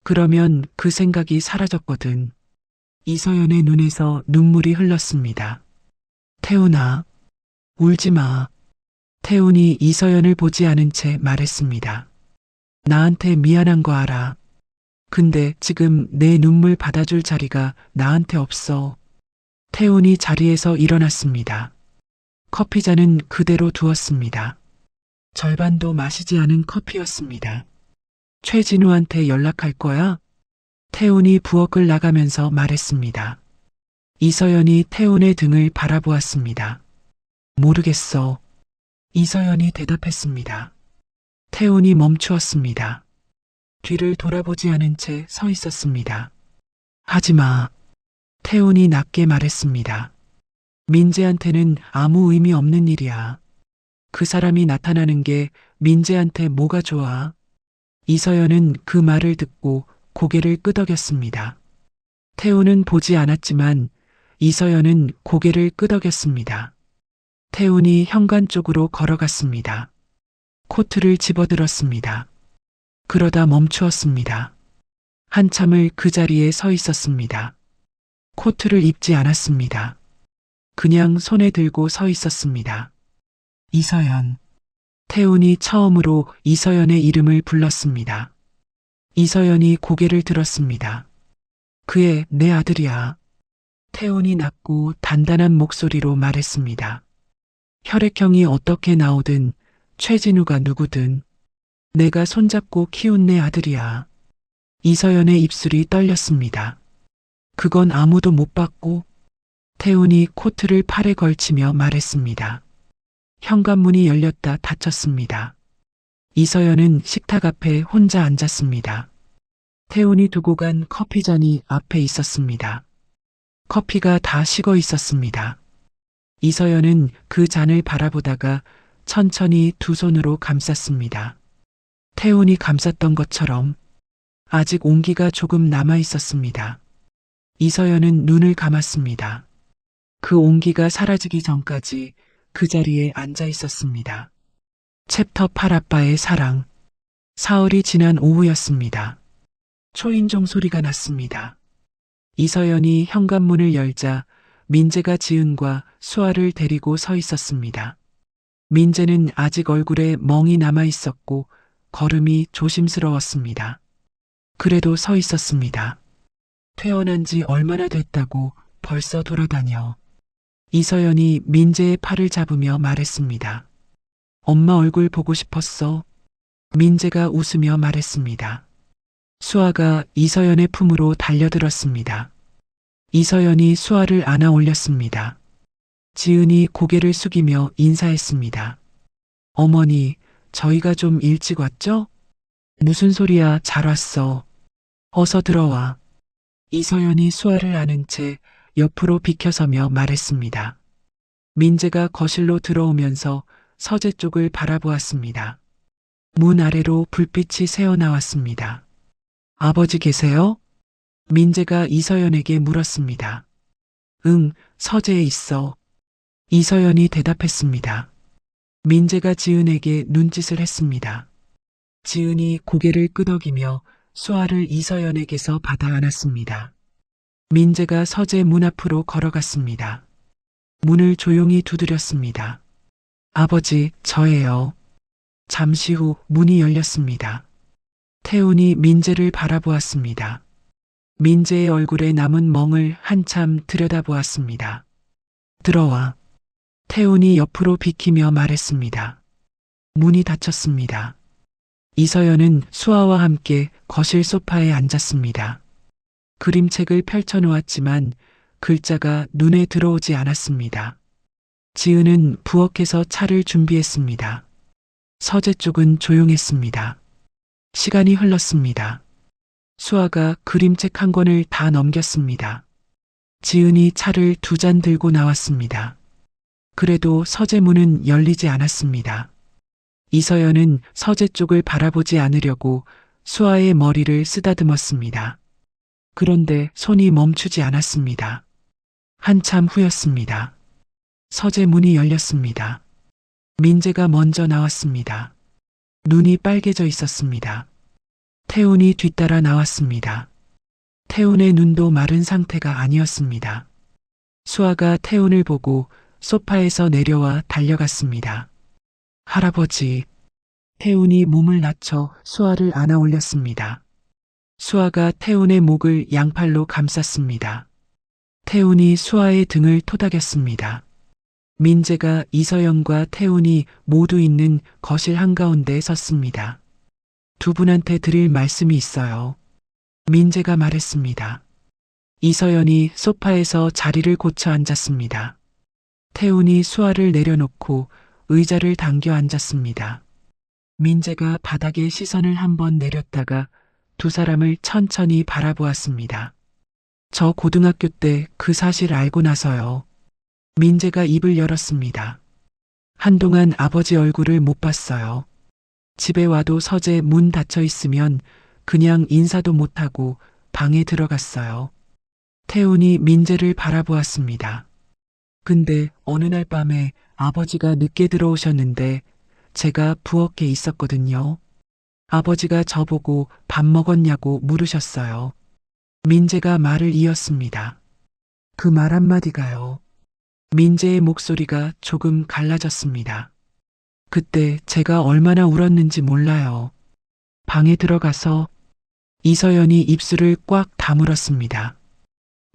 그러면 그 생각이 사라졌거든. 이서연의 눈에서 눈물이 흘렀습니다. 태훈아, 울지 마. 태훈이 이서연을 보지 않은 채 말했습니다. 나한테 미안한 거 알아. 근데 지금 내 눈물 받아줄 자리가 나한테 없어. 태훈이 자리에서 일어났습니다. 커피잔은 그대로 두었습니다. 절반도 마시지 않은 커피였습니다. 최진우한테 연락할 거야? 태훈이 부엌을 나가면서 말했습니다. 이서연이 태훈의 등을 바라보았습니다. 모르겠어. 이서연이 대답했습니다. 태훈이 멈추었습니다. 뒤를 돌아보지 않은 채 서 있었습니다. 하지 마. 태훈이 낮게 말했습니다. 민재한테는 아무 의미 없는 일이야. 그 사람이 나타나는 게 민재한테 뭐가 좋아? 이서연은 그 말을 듣고 고개를 끄덕였습니다. 태훈은 보지 않았지만 이서연은 고개를 끄덕였습니다. 태훈이 현관 쪽으로 걸어갔습니다. 코트를 집어들었습니다. 그러다 멈추었습니다. 한참을 그 자리에 서 있었습니다. 코트를 입지 않았습니다. 그냥 손에 들고 서 있었습니다. 이서연. 태훈이 처음으로 이서연의 이름을 불렀습니다. 이서연이 고개를 들었습니다. 그애 내 아들이야. 태훈이 낮고 단단한 목소리로 말했습니다. 혈액형이 어떻게 나오든 최진우가 누구든 내가 손잡고 키운 내 아들이야. 이서연의 입술이 떨렸습니다. 그건 아무도 못 봤고. 태훈이 코트를 팔에 걸치며 말했습니다. 현관문이 열렸다 닫혔습니다. 이서연은 식탁 앞에 혼자 앉았습니다. 태훈이 두고 간 커피잔이 앞에 있었습니다. 커피가 다 식어 있었습니다. 이서연은 그 잔을 바라보다가 천천히 두 손으로 감쌌습니다. 태훈이 감쌌던 것처럼 아직 온기가 조금 남아 있었습니다. 이서연은 눈을 감았습니다. 그 온기가 사라지기 전까지 그 자리에 앉아 있었습니다. 챕터 8 아빠의 사랑. 사흘이 지난 오후였습니다. 초인종 소리가 났습니다. 이서연이 현관문을 열자 민재가 지은과 수아를 데리고 서 있었습니다. 민재는 아직 얼굴에 멍이 남아 있었고 걸음이 조심스러웠습니다. 그래도 서 있었습니다. 퇴원한 지 얼마나 됐다고 벌써 돌아다녀. 이서연이 민재의 팔을 잡으며 말했습니다. 엄마 얼굴 보고 싶었어. 민재가 웃으며 말했습니다. 수아가 이서연의 품으로 달려들었습니다. 이서연이 수아를 안아 올렸습니다. 지은이 고개를 숙이며 인사했습니다. 어머니, 저희가 좀 일찍 왔죠? 무슨 소리야, 잘 왔어. 어서 들어와. 이서연이 수아를 안은 채 옆으로 비켜서며 말했습니다. 민재가 거실로 들어오면서 서재 쪽을 바라보았습니다. 문 아래로 불빛이 새어나왔습니다. 아버지 계세요? 민재가 이서연에게 물었습니다. 응, 서재에 있어. 이서연이 대답했습니다. 민재가 지은에게 눈짓을 했습니다. 지은이 고개를 끄덕이며 수아를 이서연에게서 받아 안았습니다. 민재가 서재 문 앞으로 걸어갔습니다. 문을 조용히 두드렸습니다. 아버지, 저예요. 잠시 후 문이 열렸습니다. 태훈이 민재를 바라보았습니다. 민재의 얼굴에 남은 멍을 한참 들여다보았습니다. 들어와. 태훈이 옆으로 비키며 말했습니다. 문이 닫혔습니다. 이서연은 수아와 함께 거실 소파에 앉았습니다. 그림책을 펼쳐놓았지만 글자가 눈에 들어오지 않았습니다. 지은은 부엌에서 차를 준비했습니다. 서재 쪽은 조용했습니다. 시간이 흘렀습니다. 수아가 그림책 한 권을 다 넘겼습니다. 지은이 차를 2잔 들고 나왔습니다. 그래도 서재 문은 열리지 않았습니다. 이서연은 서재 쪽을 바라보지 않으려고 수아의 머리를 쓰다듬었습니다. 그런데 손이 멈추지 않았습니다. 한참 후였습니다. 서재 문이 열렸습니다. 민재가 먼저 나왔습니다. 눈이 빨개져 있었습니다. 태훈이 뒤따라 나왔습니다. 태훈의 눈도 마른 상태가 아니었습니다. 수아가 태훈을 보고 소파에서 내려와 달려갔습니다. 할아버지. 태훈이 몸을 낮춰 수아를 안아 올렸습니다. 수아가 태훈의 목을 양팔로 감쌌습니다. 태훈이 수아의 등을 토닥였습니다. 민재가 이서연과 태훈이 모두 있는 거실 한가운데에 섰습니다. 두 분한테 드릴 말씀이 있어요. 민재가 말했습니다. 이서연이 소파에서 자리를 고쳐 앉았습니다. 태훈이 수아를 내려놓고 의자를 당겨 앉았습니다. 민재가 바닥에 시선을 한번 내렸다가 두 사람을 천천히 바라보았습니다. 저 고등학교 때 그 사실 알고 나서요. 민재가 입을 열었습니다. 한동안 아버지 얼굴을 못 봤어요. 집에 와도 서재 문 닫혀 있으면 그냥 인사도 못하고 방에 들어갔어요. 태훈이 민재를 바라보았습니다. 근데 어느 날 밤에 아버지가 늦게 들어오셨는데 제가 부엌에 있었거든요. 아버지가 저보고 밥 먹었냐고 물으셨어요. 민재가 말을 이었습니다. 그 말 한마디가요. 민재의 목소리가 조금 갈라졌습니다. 그때 제가 얼마나 울었는지 몰라요. 방에 들어가서 이서연이 입술을 꽉 다물었습니다.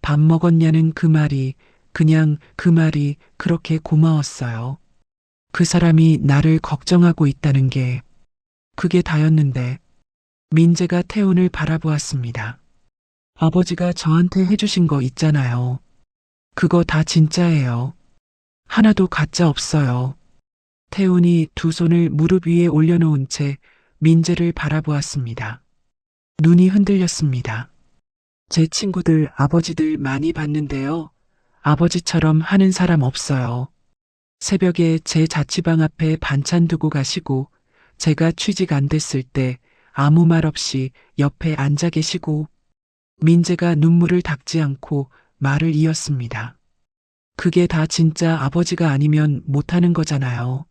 밥 먹었냐는 그 말이 그냥 그 말이 그렇게 고마웠어요. 그 사람이 나를 걱정하고 있다는 게 그게 다였는데 민재가 태훈을 바라보았습니다. 아버지가 저한테 해주신 거 있잖아요. 그거 다 진짜예요. 하나도 가짜 없어요. 태훈이 두 손을 무릎 위에 올려놓은 채 민재를 바라보았습니다. 눈이 흔들렸습니다. 제 친구들 아버지들 많이 봤는데요. 아버지처럼 하는 사람 없어요. 새벽에 제 자취방 앞에 반찬 두고 가시고 제가 취직 안 됐을 때 아무 말 없이 옆에 앉아 계시고 민재가 눈물을 닦지 않고 말을 이었습니다. 그게 다 진짜 아버지가 아니면 못하는 거잖아요.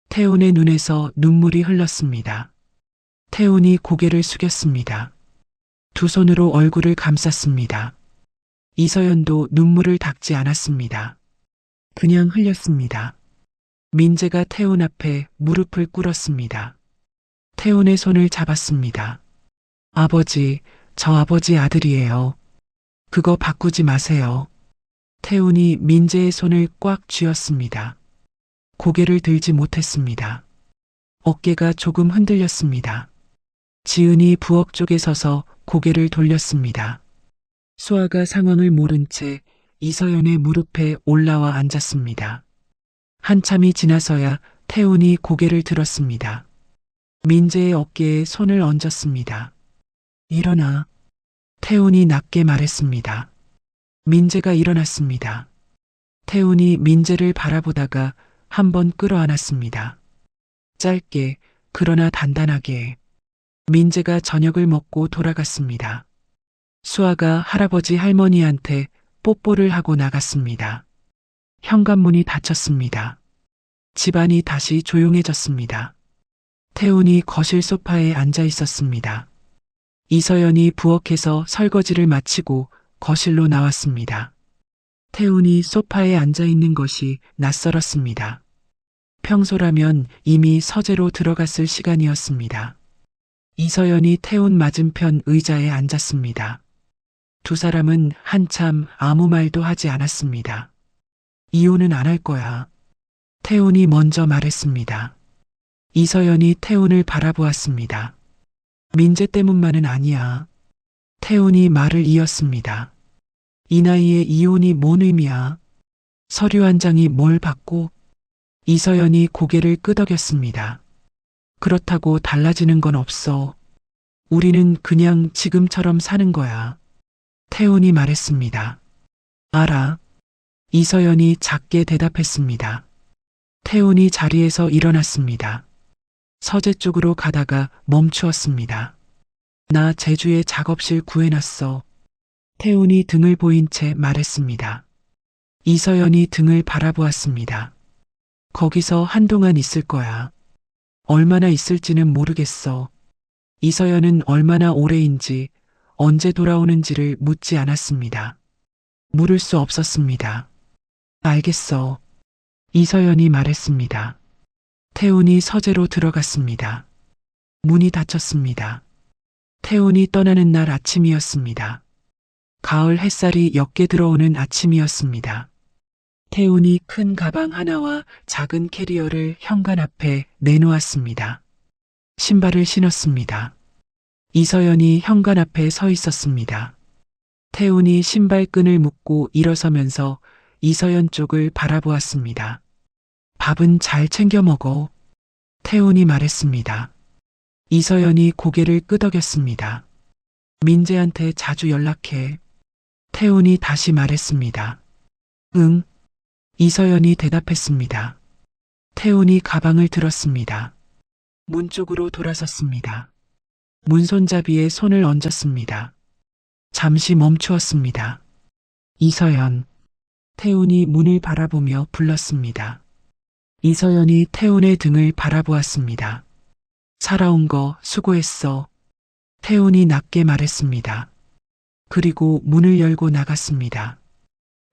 태훈의 눈에서 눈물이 흘렀습니다. 태훈이 고개를 숙였습니다. 두 손으로 얼굴을 감쌌습니다. 이서연도 눈물을 닦지 않았습니다. 그냥 흘렸습니다. 민재가 태훈 앞에 무릎을 꿇었습니다. 태훈의 손을 잡았습니다. 아버지, 저 아버지 아들이에요. 그거 바꾸지 마세요. 태훈이 민재의 손을 꽉 쥐었습니다. 고개를 들지 못했습니다. 어깨가 조금 흔들렸습니다. 지은이 부엌 쪽에 서서 고개를 돌렸습니다. 수아가 상황을 모른 채 이서연의 무릎에 올라와 앉았습니다. 한참이 지나서야 태훈이 고개를 들었습니다. 민재의 어깨에 손을 얹었습니다. 일어나. 태훈이 낮게 말했습니다. 민재가 일어났습니다. 태훈이 민재를 바라보다가 한번 끌어안았습니다. 짧게, 그러나 단단하게. 민재가 저녁을 먹고 돌아갔습니다. 수아가 할아버지 할머니한테 뽀뽀를 하고 나갔습니다. 현관문이 닫혔습니다. 집안이 다시 조용해졌습니다. 태훈이 거실 소파에 앉아 있었습니다. 이서연이 부엌에서 설거지를 마치고 거실로 나왔습니다. 태훈이 소파에 앉아 있는 것이 낯설었습니다. 평소라면 이미 서재로 들어갔을 시간이었습니다. 이서연이 태훈 맞은편 의자에 앉았습니다. 두 사람은 한참 아무 말도 하지 않았습니다. 이혼은 안 할 거야. 태훈이 먼저 말했습니다. 이서연이 태훈을 바라보았습니다. 민재 때문만은 아니야. 태훈이 말을 이었습니다. 이 나이에 이혼이 뭔 의미야? 서류 한 장이 뭘 받고? 이서연이 고개를 끄덕였습니다. 그렇다고 달라지는 건 없어. 우리는 그냥 지금처럼 사는 거야. 태훈이 말했습니다. 알아. 이서연이 작게 대답했습니다. 태훈이 자리에서 일어났습니다. 서재 쪽으로 가다가 멈추었습니다. 나 제주에 작업실 구해놨어. 태훈이 등을 보인 채 말했습니다. 이서연이 등을 바라보았습니다. 거기서 한동안 있을 거야. 얼마나 있을지는 모르겠어. 이서연은 얼마나 오래인지, 언제 돌아오는지를 묻지 않았습니다. 물을 수 없었습니다. 알겠어. 이서연이 말했습니다. 태훈이 서재로 들어갔습니다. 문이 닫혔습니다. 태훈이 떠나는 날 아침이었습니다. 가을 햇살이 옅게 들어오는 아침이었습니다. 태훈이 큰 가방 하나와 작은 캐리어를 현관 앞에 내놓았습니다. 신발을 신었습니다. 이서연이 현관 앞에 서 있었습니다. 태훈이 신발끈을 묶고 일어서면서 이서연 쪽을 바라보았습니다. 밥은 잘 챙겨 먹어. 태훈이 말했습니다. 이서연이 고개를 끄덕였습니다. 민재한테 자주 연락해. 태훈이 다시 말했습니다. 응. 이서연이 대답했습니다. 태훈이 가방을 들었습니다. 문 쪽으로 돌아섰습니다. 문손잡이에 손을 얹었습니다. 잠시 멈추었습니다. 이서연. 태훈이 문을 바라보며 불렀습니다. 이서연이 태훈의 등을 바라보았습니다. 살아온 거 수고했어. 태훈이 낮게 말했습니다. 그리고 문을 열고 나갔습니다.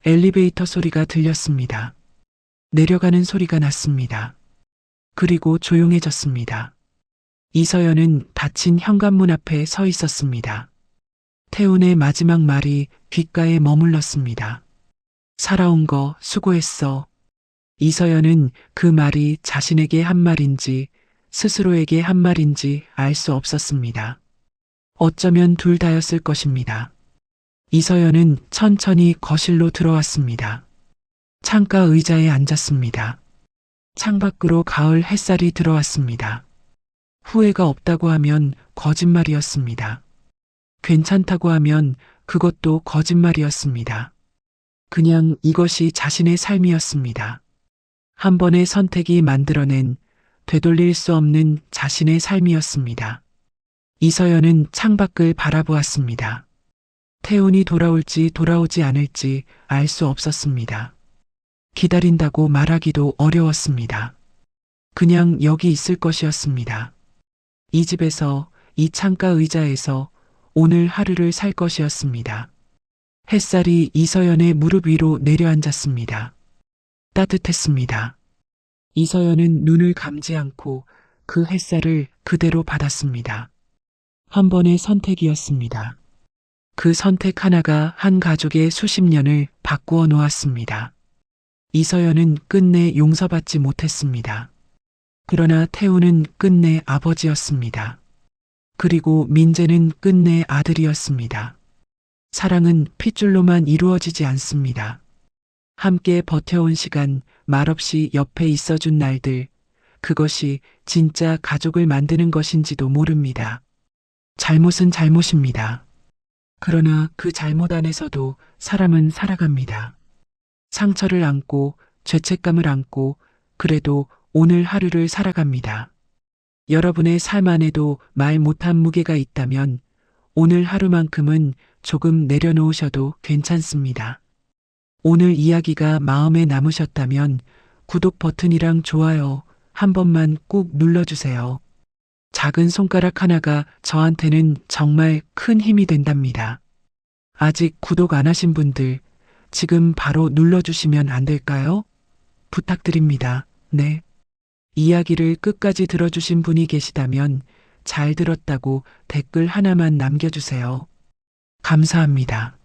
엘리베이터 소리가 들렸습니다. 내려가는 소리가 났습니다. 그리고 조용해졌습니다. 이서연은 닫힌 현관문 앞에 서 있었습니다. 태훈의 마지막 말이 귓가에 머물렀습니다. 살아온 거 수고했어. 이서연은 그 말이 자신에게 한 말인지 스스로에게 한 말인지 알 수 없었습니다. 어쩌면 둘 다였을 것입니다. 이서연은 천천히 거실로 들어왔습니다. 창가 의자에 앉았습니다. 창밖으로 가을 햇살이 들어왔습니다. 후회가 없다고 하면 거짓말이었습니다. 괜찮다고 하면 그것도 거짓말이었습니다. 그냥 이것이 자신의 삶이었습니다. 한 번의 선택이 만들어낸 되돌릴 수 없는 자신의 삶이었습니다. 이서연은 창밖을 바라보았습니다. 태훈이 돌아올지 돌아오지 않을지 알 수 없었습니다. 기다린다고 말하기도 어려웠습니다. 그냥 여기 있을 것이었습니다. 이 집에서, 이 창가 의자에서 오늘 하루를 살 것이었습니다. 햇살이 이서연의 무릎 위로 내려앉았습니다. 따뜻했습니다. 이서연은 눈을 감지 않고 그 햇살을 그대로 받았습니다. 한 번의 선택이었습니다. 그 선택 하나가 한 가족의 수십 년을 바꾸어 놓았습니다. 이서연은 끝내 용서받지 못했습니다. 그러나 태우는 끝내 아버지였습니다. 그리고 민재는 끝내 아들이었습니다. 사랑은 핏줄로만 이루어지지 않습니다. 함께 버텨온 시간, 말없이 옆에 있어준 날들, 그것이 진짜 가족을 만드는 것인지도 모릅니다. 잘못은 잘못입니다. 그러나 그 잘못 안에서도 사람은 살아갑니다. 상처를 안고 죄책감을 안고 그래도 오늘 하루를 살아갑니다. 여러분의 삶 안에도 말 못한 무게가 있다면 오늘 하루만큼은 조금 내려놓으셔도 괜찮습니다. 오늘 이야기가 마음에 남으셨다면 구독 버튼이랑 좋아요 한 번만 꾹 눌러주세요. 작은 손가락 하나가 저한테는 정말 큰 힘이 된답니다. 아직 구독 안 하신 분들 지금 바로 눌러주시면 안 될까요? 부탁드립니다. 네. 이야기를 끝까지 들어주신 분이 계시다면 잘 들었다고 댓글 하나만 남겨주세요. 감사합니다.